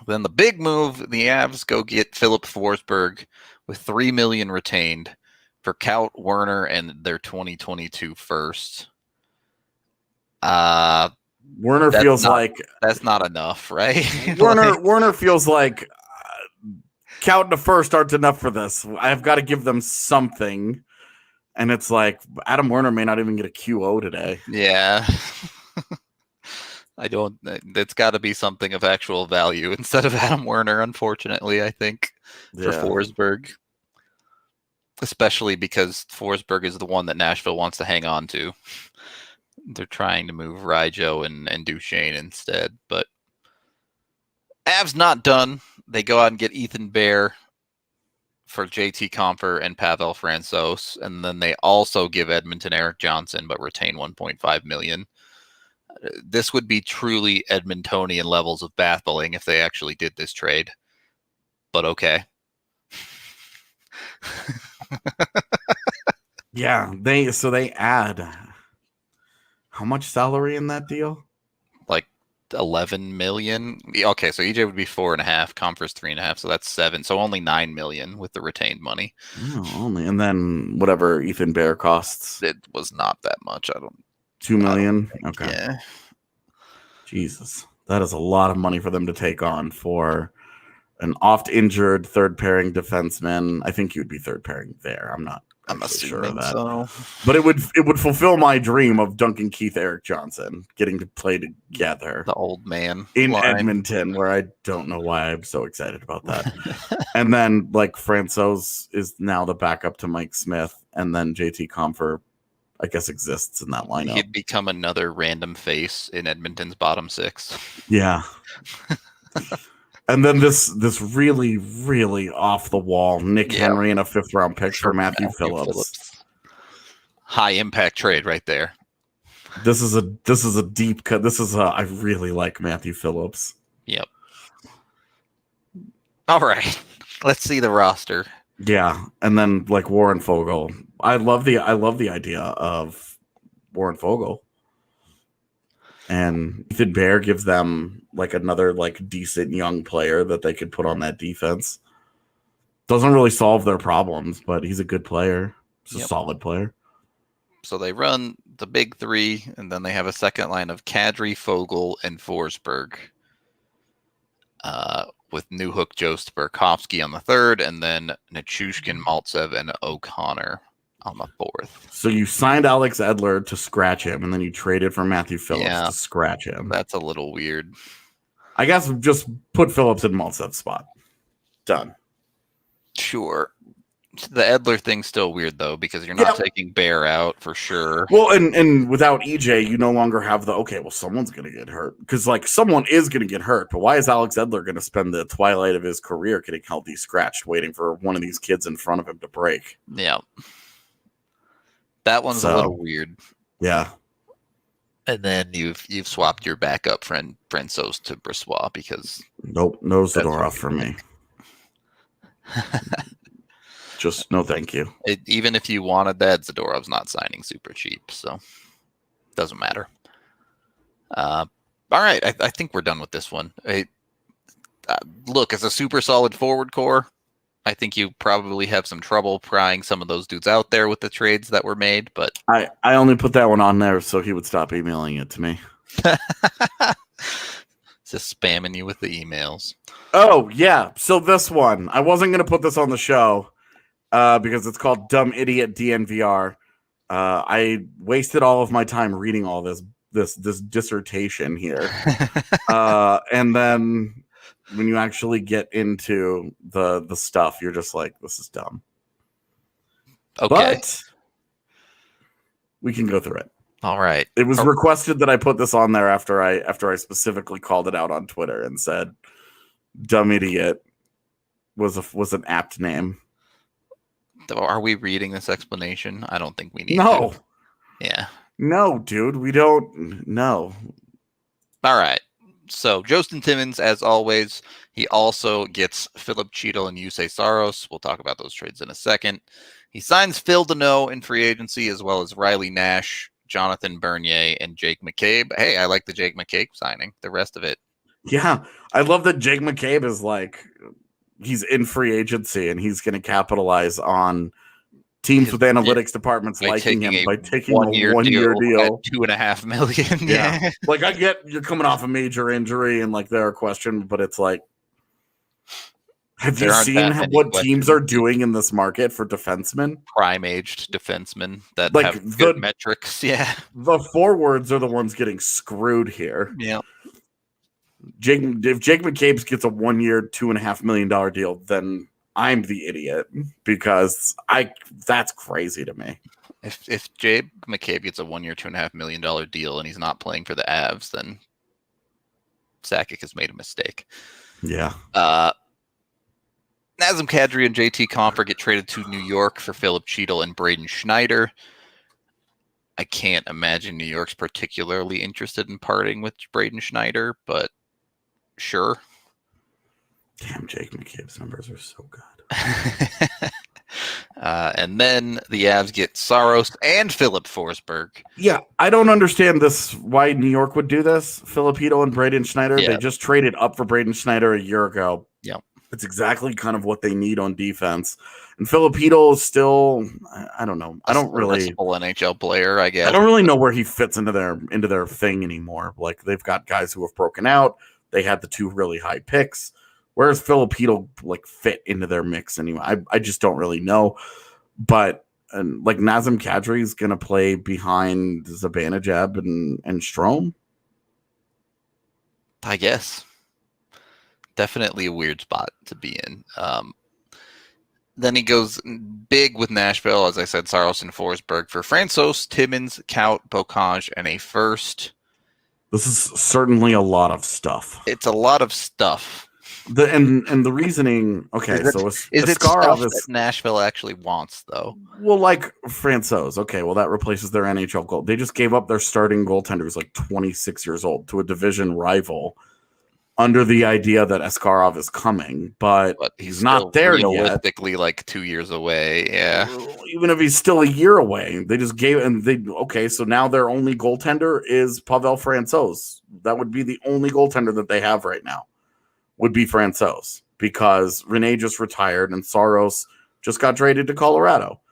Then the big move, the Avs go get Philip Forsberg with $3 million retained for Kaut, Werner, and their 2022 first. Werner feels like that's not enough, right? Werner feels like Kaut and the first aren't enough for this. I've got to give them something, and it's like Adam Werner may not even get a QO today. Yeah. I don't. It's got to be something of actual value instead of Adam Werner. Unfortunately, I think for Forsberg, especially because Forsberg is the one that Nashville wants to hang on to. They're trying to move Ryjo and Duchesne instead, but Avs not done. They go out and get Ethan Bear for JT Compher and Pavel Francouz, and then they also give Edmonton Eric Johnson, but retain $1.5 million. This would be truly Edmontonian levels of baffling if they actually did this trade, but okay. Yeah, they add how much salary in that deal? Like 11 million. Okay, so EJ would be 4.5, Compher's 3.5, so that's 7. So only 9 million with the retained money. Oh, only, and then whatever Ethan Bear costs. It was not that much. 2 million. Okay. Yeah. Jesus, that is a lot of money for them to take on for an oft-injured third-pairing defenseman. I think you'd be third-pairing there. I'm not sure of that. So. But it would fulfill my dream of Duncan Keith, Eric Johnson getting to play together. The old man in line. Edmonton, where I don't know why I'm so excited about that. And then like Francouz is now the backup to Mike Smith, and then JT Compher, I guess, exists in that lineup. He'd become another random face in Edmonton's bottom six. Yeah. And then this really, really off the wall Nick Henry and a 5th round pick for Matthew Phillips. High impact trade right there. This is a deep cut. I really like Matthew Phillips. Yep. All right. Let's see the roster. Yeah, and then like Warren Fogle. I love the idea of Warren Fogle. And Ethan Bear gives them like another like decent young player that they could put on that defense. Doesn't really solve their problems, but he's a good player. He's a solid player. So they run the big three, and then they have a second line of Kadri, Fogle, and Forsberg. With Newhook, Jost, Burakovsky on the third, and then Nichushkin, Maltsev, and O'Connor on the fourth. So you signed Alex Edler to scratch him, and then you traded for Matthew Phillips to scratch him. That's a little weird. I guess just put Phillips in Maltsev's spot. Done. Sure. The Edler thing's still weird, though, because you're not taking Bear out for sure. Well, and without EJ, you no longer have someone's going to get hurt. Because, like, someone is going to get hurt. But why is Alex Edler going to spend the twilight of his career getting healthy scratched, waiting for one of these kids in front of him to break? Yeah. That one's a little weird. Yeah. And then you've swapped your backup friend Francouz to Brissois because... Nope, no Zadorov for me. Just no thank you. Even if you wanted that, Zadorov's not signing super cheap, so doesn't matter. All right, I think we're done with this one. Look, as a super solid forward core, I think you probably have some trouble prying some of those dudes out there with the trades that were made, but... I only put that one on there so he would stop emailing it to me. Just spamming you with the emails. Oh, yeah. So this one, I wasn't going to put this on the show because it's called Dumb Idiot DNVR. I wasted all of my time reading all this dissertation here. And then when you actually get into the stuff, you're just like, this is dumb. Okay. But we can go through it. All right. It was requested that I put this on there after I specifically called it out on Twitter and said Dumb Idiot was an apt name. Are we reading this explanation? I don't think we need to. Yeah. No, dude, we don't. No. All right. So, Justin Timmins, as always, he also gets Philip Cheadle and Yusei Saros. We'll talk about those trades in a second. He signs Phil Deneau in free agency, as well as Riley Nash, Jonathan Bernier, and Jake McCabe. Hey, I like the Jake McCabe signing. The rest of it. Yeah, I love that Jake McCabe is like, he's in free agency, and he's going to capitalize on teams with analytics departments liking him by taking a one-year deal. At $2.5 million. Yeah. Like, I get you're coming off a major injury and like there are questions, but it's like, Have you There aren't seen that many what teams questions. are doing in this market for defensemen? Prime-aged defensemen that Like have good metrics. Yeah. the forwards are the ones getting screwed here. Yeah. If Jake McCabe gets a 1 year, $2.5 million deal, then I'm the idiot because that's crazy to me. If Jake McCabe gets a 1 year, $2.5 million deal and he's not playing for the Avs, then Sakic has made a mistake. Yeah. Nazem Kadri and JT Compher get traded to New York for Philip Cheadle and Braden Schneider. I can't imagine New York's particularly interested in parting with Braden Schneider, but sure. Damn, Jake McCabe's numbers are so good. And then the Avs get Saros and Philip Forsberg. Yeah, I don't understand this. Why New York would do this? Filipino and Braden Schneider. Yeah. They just traded up for Braden Schneider a year ago. Yeah. It's exactly kind of what they need on defense. And Filipino is still, I don't know. I don't really NHL player, I guess. I don't really know where he fits into their thing anymore. Like they've got guys who have broken out. They had the 2 really high picks. Where's Filipino like fit into their mix anyway? I just don't really know. But like Nazem Kadri is going to play behind Zibanejad and Strome. I guess. Definitely a weird spot to be in. Then he goes big with Nashville, as I said, Saros and Forsberg for Francouz, Timmins, Kaut, Bocage, and a first. This is certainly a lot of stuff. It's a lot of stuff. And the reasoning, okay, is so it stuff that Nashville actually wants, though? Well, like Francouz, okay, well that replaces their NHL goal. They just gave up their starting goaltender who's like 26 years old to a division rival under the idea that Askarov is coming, but he's not there yet. Realistically, like 2 years away. Yeah, even if he's still a year away, they just gave so now their only goaltender is Pavel Francouz. That would be the only goaltender that they have right now. Would be Francouz because Rene just retired and Saros just got traded to Colorado.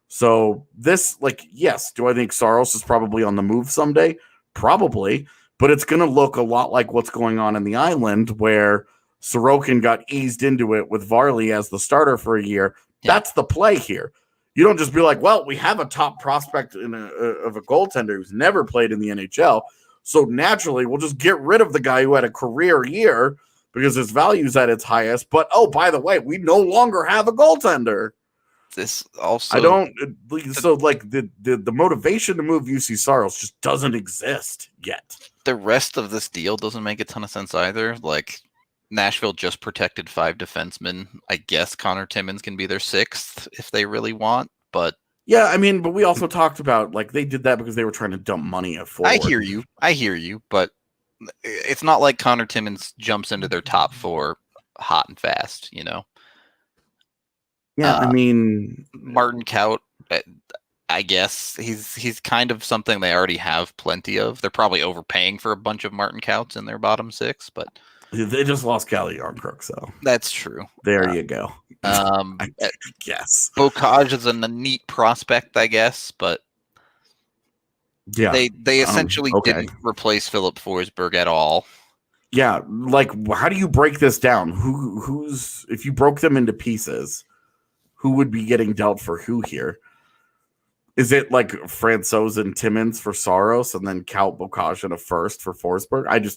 So this, yes, do I think Saros is probably on the move someday? Probably, but it's going to look a lot like what's going on in the island where Sorokin got eased into it with Varley as the starter for a year. Yeah. That's the play here. You don't just be like, well, we have a top prospect of a goaltender who's never played in the NHL. So naturally, we'll just get rid of the guy who had a career year because his value's at its highest. But, oh, by the way, we no longer have a goaltender. This also... the motivation to move UC Saros just doesn't exist yet. The rest of this deal doesn't make a ton of sense either. Like, Nashville just protected 5 defensemen. I guess Connor Timmins can be their 6th if they really want, but... Yeah, I mean, but we also talked about, they did that because they were trying to dump money at forward. I hear you, but it's not like Connor Timmins jumps into their top 4 hot and fast, you know? Yeah, I mean... Martin Kaut, I guess, he's kind of something they already have plenty of. They're probably overpaying for a bunch of Martin Kauts in their bottom 6, but... They just lost Callie Yarncrook, so... That's true. There you go. I guess. Bocage is a neat prospect, I guess, but... Yeah, they essentially didn't replace Philip Forsberg at all. Yeah, how do you break this down? Who's if you broke them into pieces, who would be getting dealt for who here? Is it like Francouz and Timmins for Saros, and then Kaut, Bocage, and a first for Forsberg?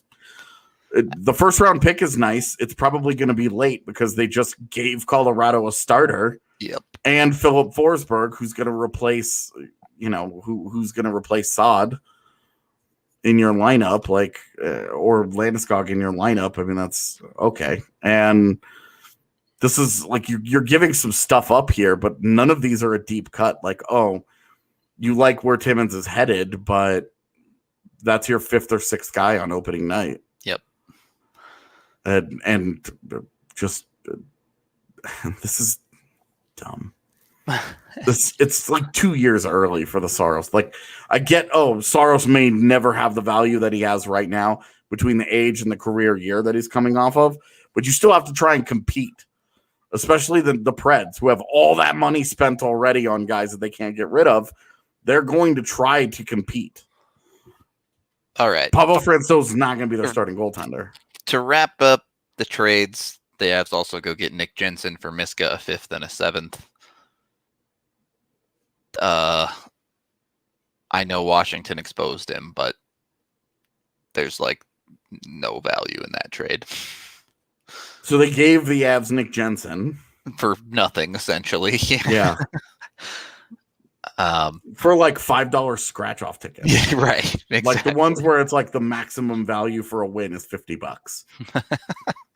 The first round pick is nice. It's probably going to be late because they just gave Colorado a starter. Yep, and Philip Forsberg, who's going to replace. Who's going to replace Saad in your lineup, or Landeskog in your lineup. I mean, that's okay. And this is you're giving some stuff up here, but none of these are a deep cut. You like where Timmins is headed, but that's your 5th or 6th guy on opening night. Yep. And just this is dumb. It's 2 years early for the Saros. I get, Saros may never have the value that he has right now between the age and the career year that he's coming off of, but you still have to try and compete, especially the Preds, who have all that money spent already on guys that they can't get rid of. They're going to try to compete. All right. Pavel Francouz is not going to be their starting goaltender. To wrap up the trades, The Avs also go get Nick Jensen for Miska, a 5th and a 7th. I know Washington exposed him, but there's like no value in that trade. So they gave the Avs Nick Jensen for nothing, essentially. Yeah. For like $5 scratch off tickets. Yeah, right. Exactly. Like the ones where it's like the maximum value for a win is $50.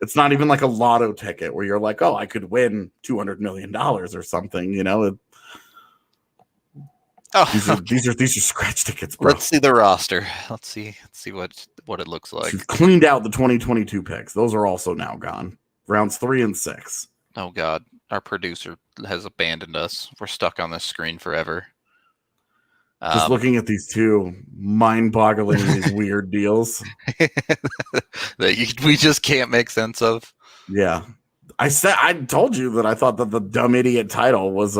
It's not even like a lotto ticket where you're like, oh, I could win $200 million or something, you know? These are scratch tickets, bro. Let's see the roster. Let's see what it looks like. She's cleaned out the 2022 picks. Those are also now gone. Rounds 3 and 6. Oh God, our producer has abandoned us. We're stuck on this screen forever. Just looking at these two mind-boggling weird deals that we just can't make sense of. Yeah, I told you that I thought that the dumb idiot title was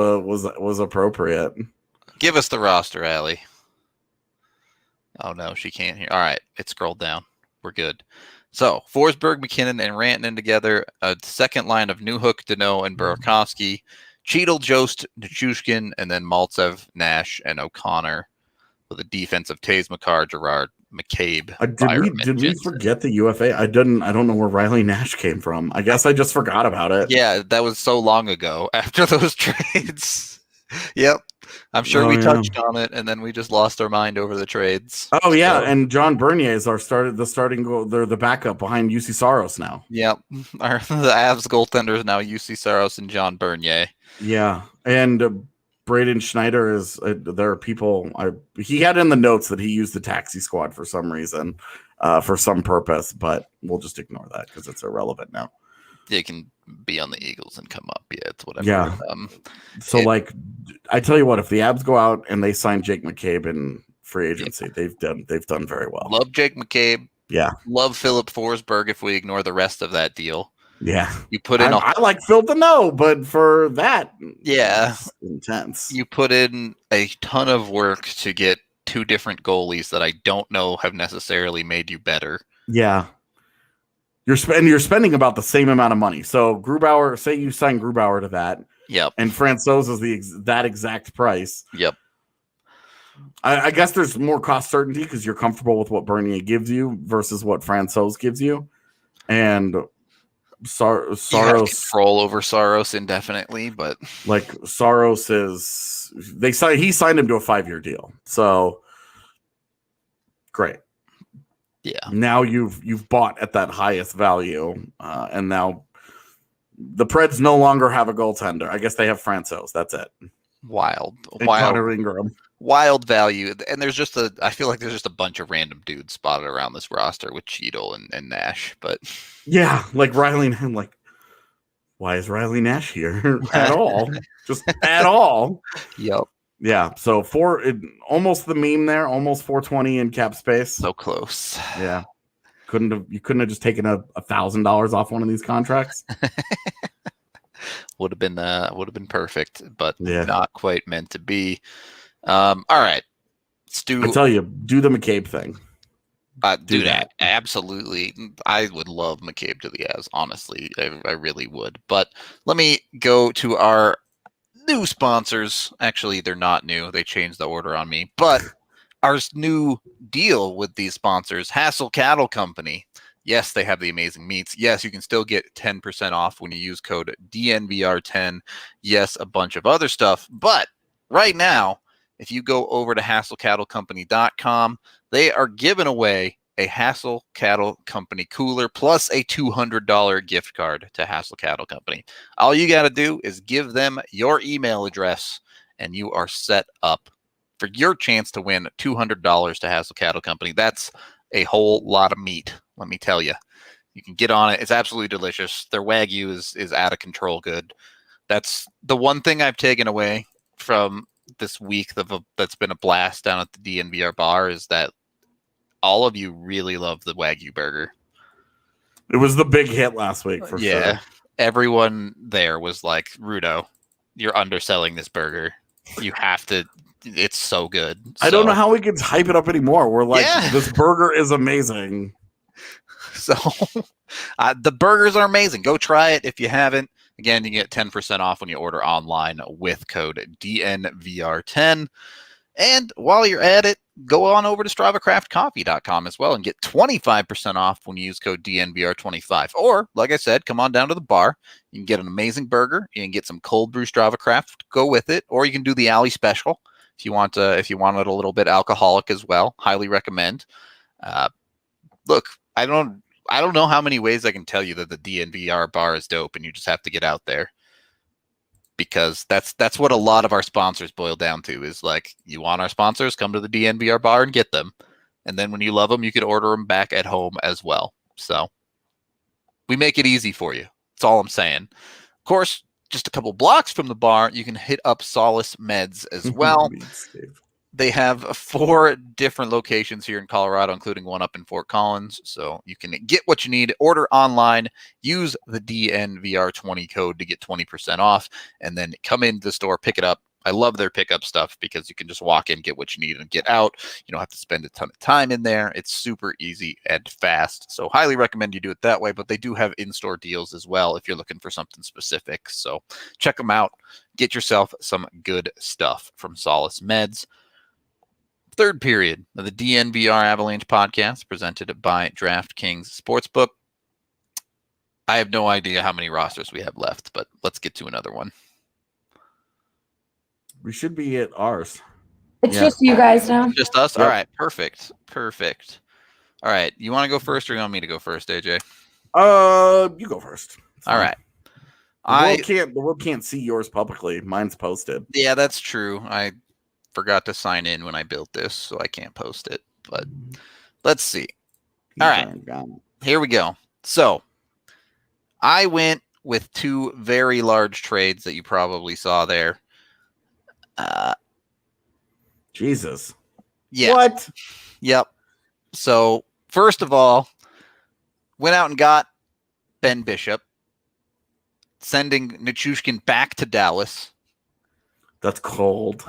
appropriate. Give us the roster, Allie. Oh no, she can't hear. All right, it scrolled down. We're good. So Forsberg, McKinnon, and Rantanen together. A second line of Newhook, Deneau, and Burakovsky. Cheadle, Jost, Nichushkin, and then Maltsev, Nash, and O'Connor with a defense of Taze, McCarr, Gerard, McCabe. Did we forget the UFA? I don't know where Riley Nash came from. I guess I just forgot about it. Yeah, that was so long ago after those trades. Yep. I'm sure we touched on it, and then we just lost our mind over the trades. Oh yeah, and John Bernier is the starting goal. They're the backup behind UC Saros now. Yep, the Avs goaltender is now UC Saros and John Bernier. Yeah, and Braden Schneider is. There are people. He had in the notes that he used the taxi squad for some reason, for some purpose, but we'll just ignore that because it's irrelevant now. They can be on the Eagles and come up. Yeah, it's whatever. Yeah. I tell you what, if the Avs go out and they sign Jake McCabe in free agency, they've done very well. Love Jake McCabe. Yeah. Love Philip Forsberg if we ignore the rest of that deal. Yeah. You put in I like Phil Deneau, but for that, it's intense. You put in a ton of work to get 2 different goalies that I don't know have necessarily made you better. Yeah. You're spending about the same amount of money. So Grubauer, say you sign Grubauer to that. Yep. And Francouz is that exact price. Yep. I guess there's more cost certainty because you're comfortable with what Bernier gives you versus what Francouz gives you. And Saros you have control over Saros indefinitely, but like Saros he signed him to a 5-year deal. So great. Yeah. Now you've bought at that highest value, and now the Preds no longer have a goaltender. I guess they have Francouz. That's it. Wild Connor Ingram. Wild value, and I feel like there's just a bunch of random dudes spotted around this roster with Cheadle and Nash, but yeah, like Riley. Like, why is Riley Nash here at all? Just at all? Yep. Yeah, so almost the meme there, almost 420 in cap space. So close. Yeah, you couldn't have just taken $1,000 off one of these contracts. would have been perfect, but yeah. Not quite meant to be. All right, Stu. I tell you, do the McCabe thing. Do that. Absolutely. I would love McCabe to the Avs. Honestly, I really would. But let me go to our new sponsors. Actually, they're not new. They changed the order on me. But our new deal with these sponsors, Hassel Cattle Company. Yes, they have the amazing meats. Yes, you can still get 10% off when you use code DNVR10. Yes, a bunch of other stuff. But right now, if you go over to HassleCattleCompany.com, they are giving away a Hassel Cattle Company cooler plus a $200 gift card to Hassel Cattle Company. All you got to do is give them your email address, and you are set up for your chance to win $200 to Hassel Cattle Company. That's a whole lot of meat, let me tell you. You can get on it. It's absolutely delicious. Their Wagyu is out of control good. That's the one thing I've taken away from this week that's been a blast down at the DNVR bar is that all of you really love the Wagyu burger. It was the big hit last week for sure. Everyone there was like, Rudo, you're underselling this burger. You have to. It's so good. I don't know how we can hype it up anymore. We're like, this burger is amazing. So the burgers are amazing. Go try it if you haven't. Again, you get 10% off when you order online with code DNVR10. And while you're at it, go on over to StravaCraftCoffee.com as well and get 25% off when you use code DNVR25. Or, like I said, come on down to the bar. You can get an amazing burger. You can get some cold brew Strava Craft. Go with it. Or you can do the Alley Special if you want it a little bit alcoholic as well. Highly recommend. Look, I don't know how many ways I can tell you that the DNVR bar is dope, and you just have to get out there. Because that's what a lot of our sponsors boil down to is like, you want our sponsors, come to the DNVR bar and get them. And then when you love them, you can order them back at home as well. So we make it easy for you. That's all I'm saying. Of course, just a couple blocks from the bar, you can hit up Solace Meds as well. They have 4 different locations here in Colorado, including one up in Fort Collins. So you can get what you need, order online, use the DNVR20 code to get 20% off, and then come into the store, pick it up. I love their pickup stuff because you can just walk in, get what you need, and get out. You don't have to spend a ton of time in there. It's super easy and fast. So highly recommend you do it that way, but they do have in-store deals as well if you're looking for something specific. So check them out. Get yourself some good stuff from Solace Meds. Third period of the DNVR Avalanche podcast presented by DraftKings Sportsbook. I have no idea how many rosters we have left, but let's get to another one. We should be at ours. It's just you guys now. Just us? Yep. All right, perfect. All right, you want to go first or you want me to go first, AJ? You go first. All right. The world can't see yours publicly. Mine's posted. Yeah, that's true. I forgot to sign in when I built this, so I can't post it. But let's see. All right, here we go. So I went with 2 very large trades that you probably saw there. Jesus. Yeah. What? Yep. So first of all, went out and got Ben Bishop, sending Nichushkin back to Dallas. That's cold.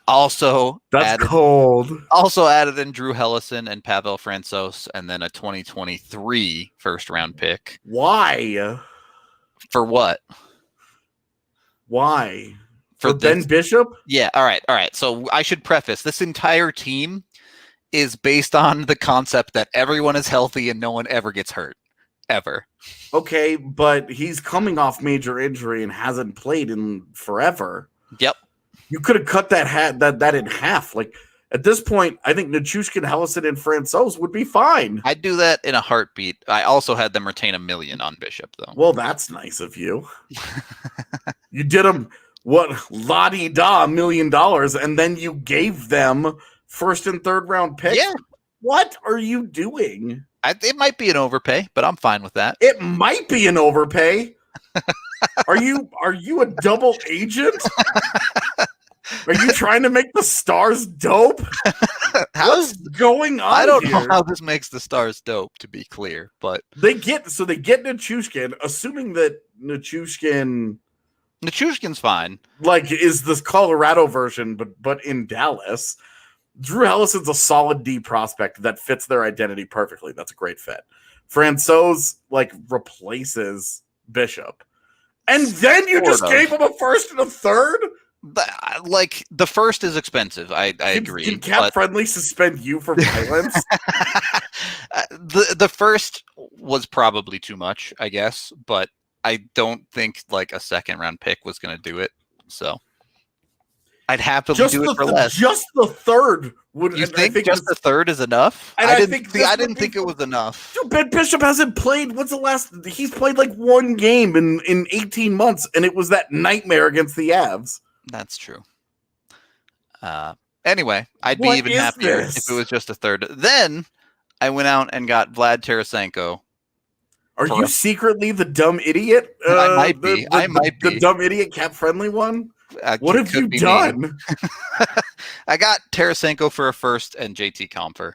Also added in Drew Hellison and Pavel Francouz, and then a 2023 first-round pick. Why? For what? Why? For Ben Bishop? Yeah, all right. So I should preface, this entire team is based on the concept that everyone is healthy and no one ever gets hurt. Ever. Okay, but he's coming off major injury and hasn't played in forever. Yep. You could have cut that in half. Like, at this point, I think Nichushkin, Hellison, and Francouz would be fine. I'd do that in a heartbeat. I also had them retain $1 million on Bishop, though. Well, that's nice of you. You did them, la-di-da, $1 million, and then you gave them first and third round picks? Yeah. What are you doing? It might be an overpay, but I'm fine with that. It might be an overpay. Are you a double agent? Are you trying to make the Stars dope? What's going on? I don't here? know how this makes the Stars dope, to be clear, but they get Nichushkin, assuming that Nichushkin's fine. Like, is this Colorado version, but in Dallas. Drew Hellison's a solid D prospect that fits their identity perfectly. That's a great fit. Francouz replaces Bishop, and then you just gave him a first and a third. The first is expensive. I agree. Can Cap Friendly suspend you for violence? The first was probably too much, I guess, but I don't think a second round pick was going to do it. So I'd happily do it for less. Just the third would. You think just the third is enough? I didn't think it was enough. Dude, Ben Bishop hasn't played. What's the last? He's played 1 game in 18 months, and it was that nightmare against the Avs. That's true. Anyway, I'd be even happier if it was just a third. Then I went out and got Vlad Tarasenko. Are you secretly the dumb idiot? I might be. The dumb idiot Cap Friendly one. What have you done? I got Tarasenko for a first and JT Compher.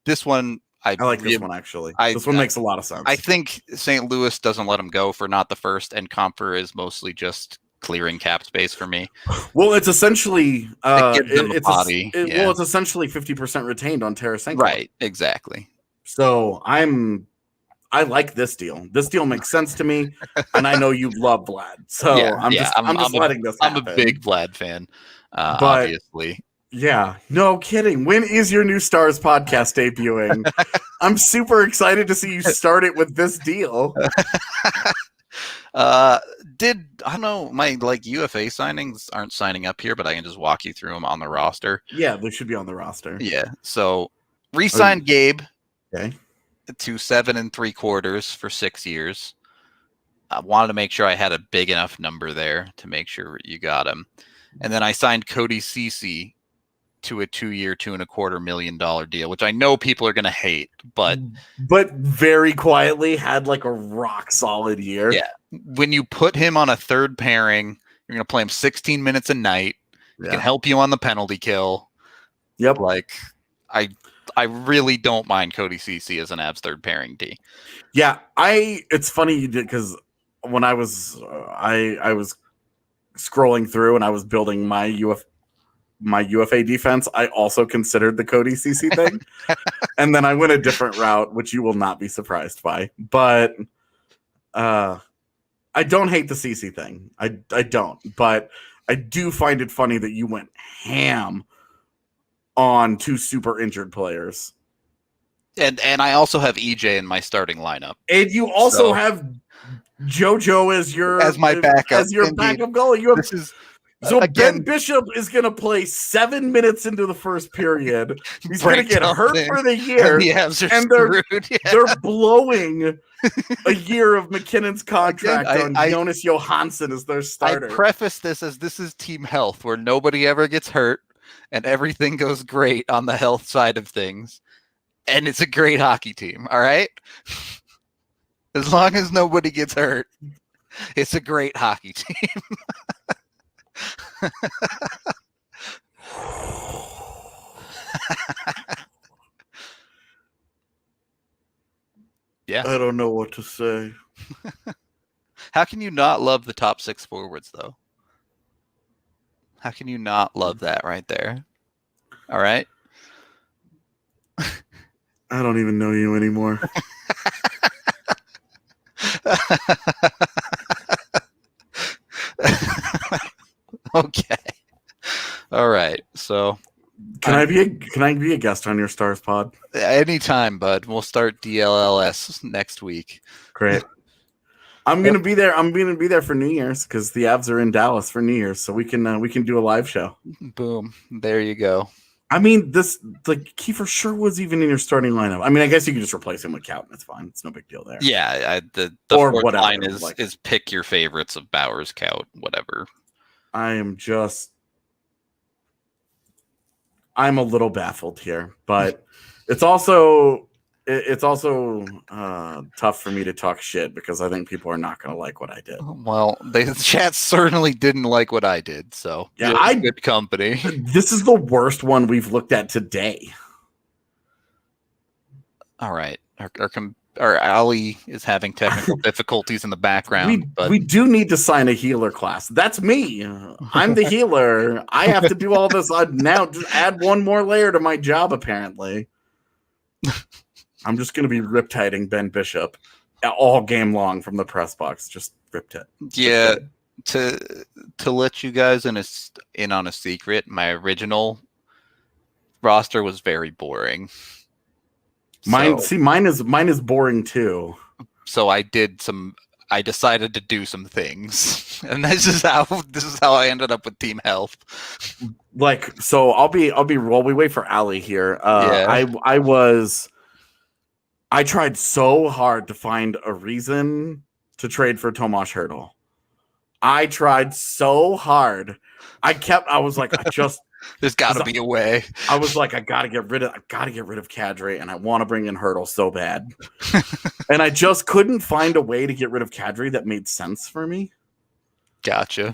This one, I like this one actually. This one makes a lot of sense. I think St. Louis doesn't let him go for not the first, and Compher is mostly just clearing cap space for me. Well, it's essentially it's essentially 50% retained on Tarasenko. Right, exactly. So I like this deal. This deal makes sense to me, and I know you love Vlad. So I'm just letting this happen. I'm a big Vlad fan, But- obviously. Yeah, no kidding. When is your new Stars podcast debuting? I'm super excited to see you start it with this deal. I don't know, my UFA signings aren't signing up here, but I can just walk you through them on the roster. Yeah, they should be on the roster. Yeah. So re-signed Gabe Okay. to 7 3/4 for 6 years. I wanted to make sure I had a big enough number there to make sure you got him. And then I signed Cody Ceci to a 2-year, $2.25 million deal, which I know people are going to hate, but very quietly had like a rock solid year. Yeah. When you put him on a third pairing, you're going to play him 16 minutes a night. He can help you on the penalty kill. Yep. Like, I really don't mind Cody Ceci as an Avs third pairing D. Yeah, it's funny you did, because when I was I was scrolling through and I was building my UFA defense, I also considered the Cody Ceci thing. And then I went a different route, which you will not be surprised by. But I don't hate the Ceci thing. I don't. But I do find it funny that you went ham on 2 super injured players. And I also have EJ in my starting lineup. And you also have JoJo as my backup. As your backup goalie. You have So again, Ben Bishop is going to play 7 minutes into the first period. He's going to get hurt for the year. And they're blowing a year of McKinnon's contract on Jonas Johansson as their starter. I preface this as this is team health, where nobody ever gets hurt and everything goes great on the health side of things. And it's a great hockey team, all right? As long as nobody gets hurt, it's a great hockey team. Yeah. I don't know what to say. How can you not love the top 6 forwards, though? How can you not love that right there? All right. I don't even know you anymore. Okay. All right. So can I be a guest on your Stars pod? Anytime, bud. We'll start DLLS next week. Great. I'm gonna be there. I'm gonna be there for New Year's because the Avs are in Dallas for New Year's, so we can do a live show. Boom. There you go. I mean, Kiefer Sherwood's even in your starting lineup. I mean, I guess you can just replace him with Count. It's fine. It's no big deal there. Yeah, the or fourth whatever, line is pick your favorites of Bowers, Count, whatever. I'm a little baffled here, but it's also tough for me to talk shit because I think people are not going to like what I did. Well, the chat certainly didn't like what I did, so yeah, good company. This is the worst one we've looked at today. All right, our Ali is having technical difficulties in the background. We do need to sign a healer class. That's me. I'm the healer. I have to do all this now. Just add one more layer to my job, apparently. I'm just going to be riptiding Ben Bishop all game long from the press box. Just riptide. Yeah, to let you guys in on a secret, my original roster was very boring. Mine is boring too. So I decided to do some things, and this is how I ended up with team health. So I'll be while we wait for Ali here. I tried so hard to find a reason to trade for Tomas Hertl. I tried so hard. I was like, there's got to be a way. I was like, I gotta get rid of Kadri, and I want to bring in Hertl so bad. And I just couldn't find a way to get rid of Kadri that made sense for me. Gotcha.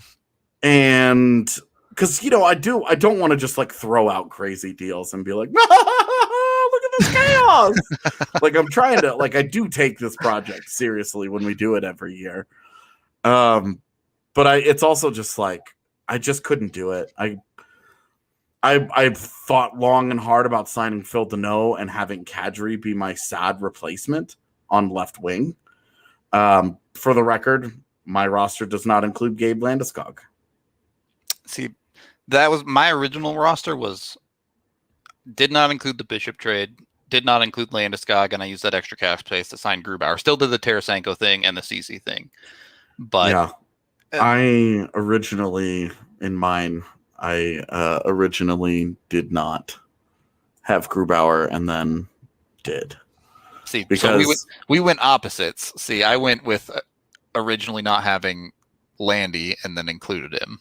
And because I don't want to just throw out crazy deals and be like, look at this chaos. I'm trying to I do take this project seriously when we do it every year. But it's also just I just couldn't do it. I've thought long and hard about signing Phil Deneau and having Kadri be my sad replacement on left wing. For the record, my roster does not include Gabe Landeskog. See, that was my original roster did not include the Bishop trade, did not include Landeskog, and I used that extra cap space to sign Grubauer. Still did the Tarasenko thing and the CC thing. But yeah, I originally did not have Grubauer and then did. See, because so we went opposites. See, I went with originally not having Landy and then included him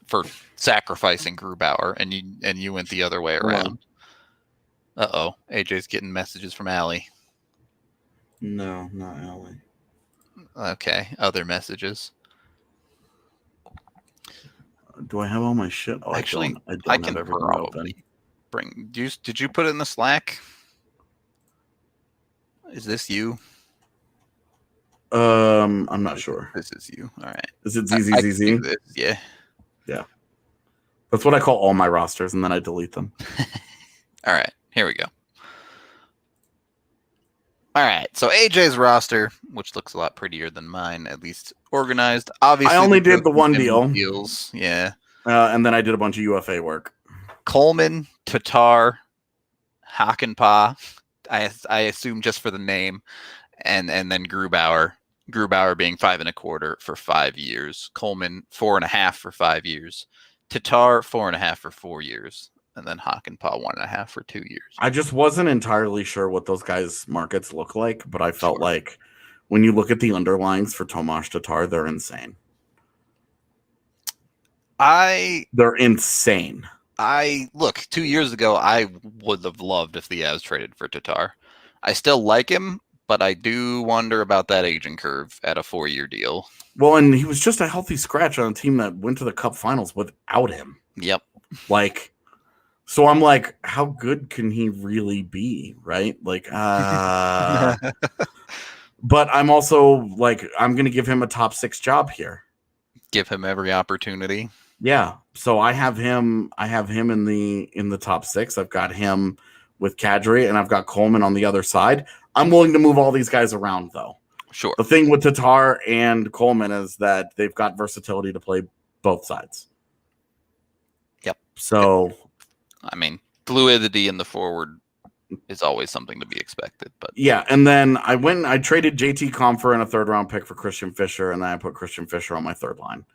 for sacrificing Grubauer, and you went the other way around. Uh-oh, AJ's getting messages from Allie. No, not Allie. Okay, other messages. Do I have all my shit? Oh, actually, I can probably bring. Did you put it in the Slack? Is this you? I'm not sure. This is you. All right. Is it ZZZZ? Yeah. Yeah. That's what I call all my rosters, and then I delete them. All right. Here we go. All right. So AJ's roster, which looks a lot prettier than mine, at least organized. Obviously, I only did the one deal. Deals. Yeah. And then I did a bunch of UFA work. Coleman, Tatar, Hakanpää. I assume just for the name, and then Grubauer. Grubauer being 5.25 for 5 years. Coleman 4.5 for 5 years. Tatar 4.5 for 4 years, and then Hakanpää 1.5 for 2 years. I just wasn't entirely sure what those guys' markets look like, but I felt like when you look at the underlines for Tomas Tatar, they're insane. They're insane. Look, 2 years ago, I would have loved if the Avs traded for Tatar. I still like him, but I do wonder about that aging curve at a 4-year deal. Well, and he was just a healthy scratch on a team that went to the Cup Finals without him. Yep. So I'm like, how good can he really be, right? But I'm also like, I'm going to give him a top 6 job here. Give him every opportunity. Yeah. So I have him in the top 6. I've got him with Kadri, and I've got Coleman on the other side. I'm willing to move all these guys around, though. Sure. The thing with Tatar and Coleman is that they've got versatility to play both sides. Yep. So, I mean, fluidity in the forward is always something to be expected. But yeah, and then I traded JT Compher and a 3rd-round pick for Christian Fisher, and then I put Christian Fisher on my 3rd line.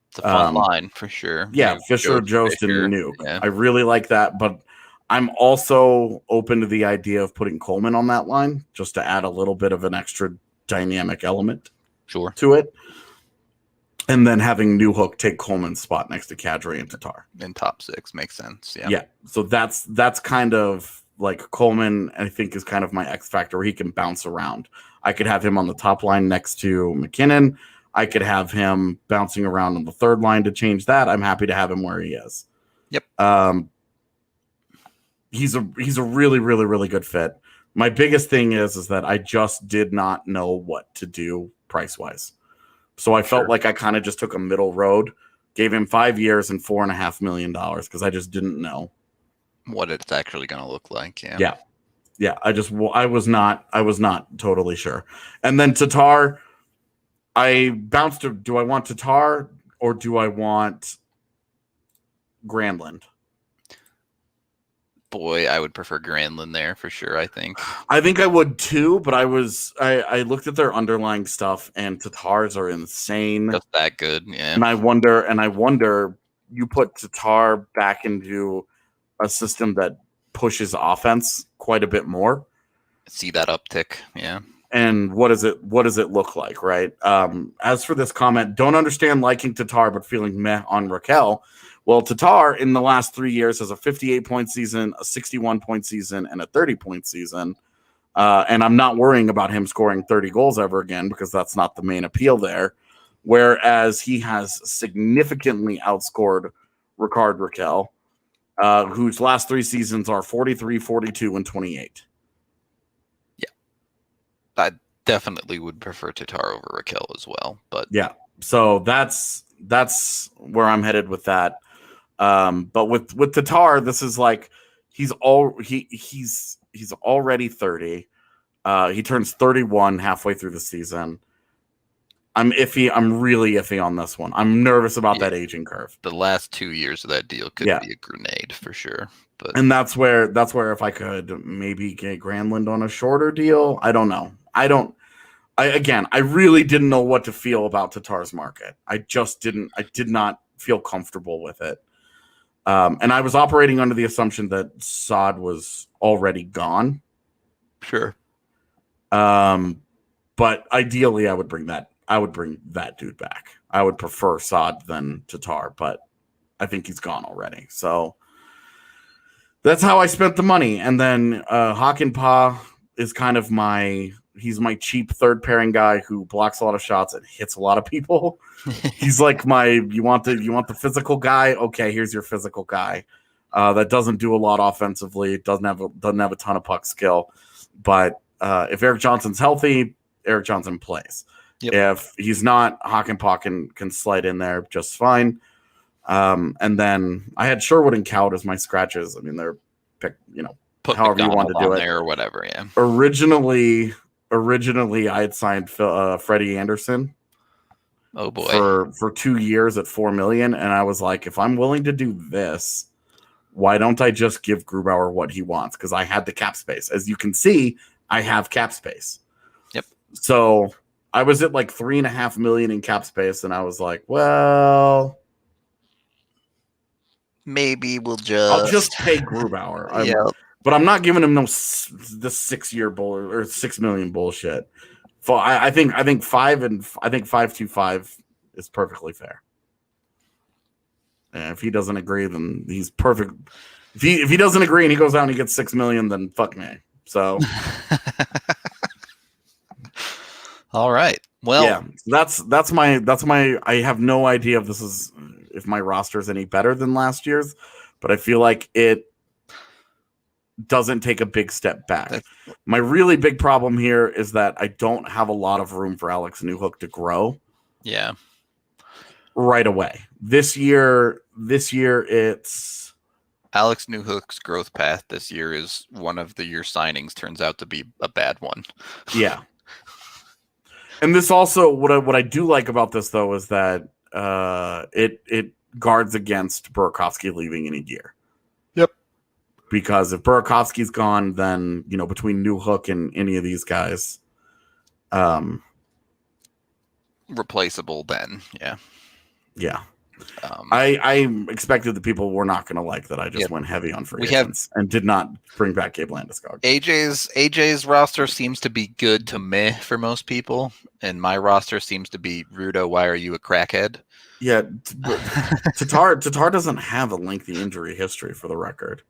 It's a fun line for sure. Yeah, Fisher, Jost, and Nuke. Yeah. I really like that, but I'm also open to the idea of putting Coleman on that line just to add a little bit of an extra dynamic element to it. And then having Newhook take Coleman's spot next to Kadri and Tatar. In top 6 makes sense. Yeah. Yeah. So that's kind of like Coleman, I think, is kind of my X factor where he can bounce around. I could have him on the top line next to McKinnon. I could have him bouncing around on the 3rd line to change that. I'm happy to have him where he is. Yep. He's a really, really, really good fit. My biggest thing is that I just did not know what to do price-wise. So I felt like I kind of just took a middle road, gave him 5 years and $4.5 million because I just didn't know what it's actually going to look like. Yeah. I was not totally sure. And then Tatar, I bounced to, do I want Tatar or do I want Granlund? Boy, I would prefer Granlund there for sure, I think. I think I would too, but I looked at their underlying stuff and Tatars are insane. Just that good, yeah. And I wonder, you put Tatar back into a system that pushes offense quite a bit more. See that uptick, yeah. And what does it look like, right? As for this comment, don't understand liking Tatar but feeling meh on Raquel. Well, Tatar in the last 3 years has a 58-point season, a 61-point season, and a 30-point season. And I'm not worrying about him scoring 30 goals ever again because that's not the main appeal there. Whereas he has significantly outscored Rickard Raquel, whose last 3 seasons are 43, 42, and 28. Yeah. I definitely would prefer Tatar over Raquel as well. But yeah, so that's where I'm headed with that. But with Tatar, this is like he's already 30. He turns 31 halfway through the season. I'm iffy. I'm really iffy on this one. I'm nervous about that aging curve. The last 2 years of that deal could be a grenade for sure. And that's where if I could maybe get Granlund on a shorter deal, I don't know. I really didn't know what to feel about Tatar's market. I did not feel comfortable with it. And I was operating under the assumption that Saad was already gone. Sure. But ideally I would bring that dude back. I would prefer Saad than Tatar, but I think he's gone already. So that's how I spent the money. And then Hakanpää is kind of he's my cheap third pairing guy who blocks a lot of shots and hits a lot of people. He's like you want the physical guy? Okay, here's your physical guy. That doesn't do a lot offensively, doesn't have a ton of puck skill. But if Erik Johnson's healthy, Erik Johnson plays. Yep. If he's not, Hakanpää can slide in there just fine. And then I had Sherwood and Kaut as my scratches. I mean, they're picked, put however you want to do it there or whatever. Yeah. Originally I had signed Freddie Anderson. Oh boy. For 2 years at $4 million, and I was like, if I'm willing to do this, why don't I just give Grubauer what he wants? Because I had the cap space. As you can see, I have cap space. Yep. So I was at like $3.5 million in cap space, and I was like, well, maybe I'll just pay Grubauer. But I'm not giving him the 6-year bull or $6 million bullshit. I think 5.25 is perfectly fair. And if he doesn't agree, then he's perfect. If he doesn't agree and he goes out and he gets $6 million, then fuck me. So, all right. Well, yeah, that's my. I have no idea if my roster is any better than last year's, but I feel like it doesn't take a big step back. My really big problem here is that I don't have a lot of room for Alex Newhook to grow. Yeah. Right away. This year it's Alex Newhook's growth path this year is one of the year signings turns out to be a bad one. Yeah. And this also what I do like about this though is that it guards against Burakovsky leaving in a year. Yep. Because if Burakovsky's gone, then between Newhook and any of these guys, replaceable then. Yeah. I expected the people were not going to like that. I just went heavy on free agents and did not bring back Gabe Landeskog. AJ's roster seems to be good to meh for most people, and my roster seems to be Rudo. Why are you a crackhead? Yeah, Tatar doesn't have a lengthy injury history for the record.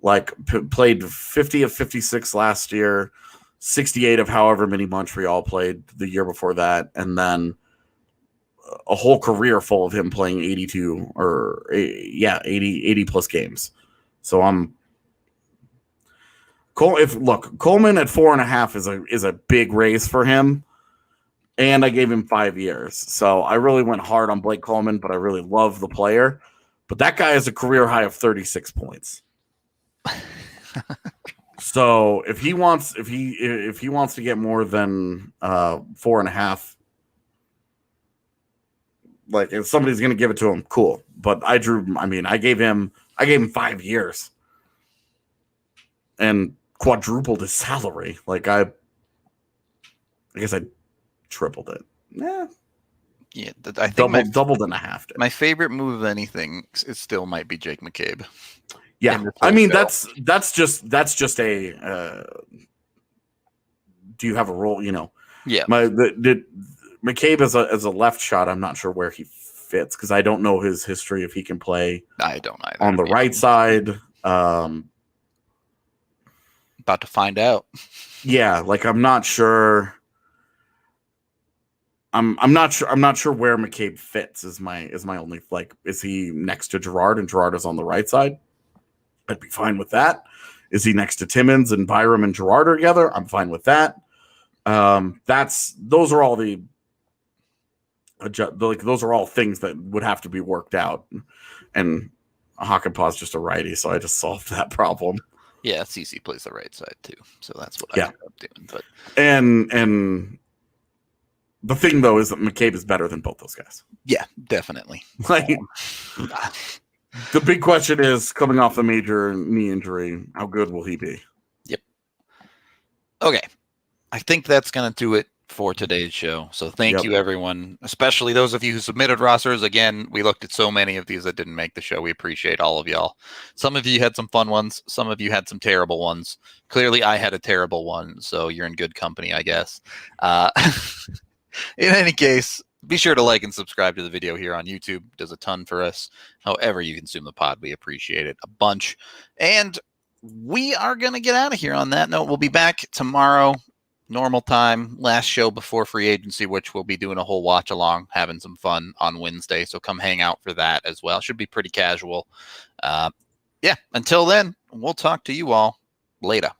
Like played 50 of 56 last year, 68 of however many Montreal played the year before that, and then a whole career full of him playing 82 or 80 plus games. So Coleman at 4.5 is a big raise for him, and I gave him 5 years. So I really went hard on Blake Coleman, but I really love the player. But that guy has a career high of 36 points. So if he wants to get more than 4.5, like if somebody's gonna give it to him, cool. But I gave him 5 years and quadrupled his salary. Like I guess I tripled it. Yeah, I think doubled and a half. My favorite move of anything it still might be Jake McCabe. Yeah, I mean that's just a. Do you have a role? Yeah. McCabe as a left shot. I'm not sure where he fits because I don't know his history if he can play. I don't either. On the right side. About to find out. Yeah, like I'm not sure. I'm not sure where McCabe fits. Is my only is he next to Girard and Girard is on the right side? I'd be fine with that. Is he next to Timmins and Byram and Girard are together? I'm fine with that. Those are all the like those are all things that would have to be worked out. And Hakanpää's just a righty, so I just solved that problem. Yeah, CC plays the right side too, so that's what I ended up doing. But and the thing though is that McCabe is better than both those guys. Yeah, definitely. Like the big question is, coming off a major knee injury, how good will he be? Yep. Okay, I think that's gonna do it for today's show. So thank you, everyone, especially those of you who submitted rosters. Again, we looked at so many of these that didn't make the show. We appreciate all of y'all. Some of you had some fun ones. Some of you had some terrible ones. Clearly, I had a terrible one, so you're in good company, I guess. In any case, be sure to like and subscribe to the video here on YouTube. It does a ton for us. However you consume the pod, we appreciate it a bunch. And we are going to get out of here on that note. We'll be back tomorrow. Normal time, last show before free agency, which we'll be doing a whole watch along, having some fun on Wednesday. So come hang out for that as well. Should be pretty casual. Yeah, until then, we'll talk to you all later.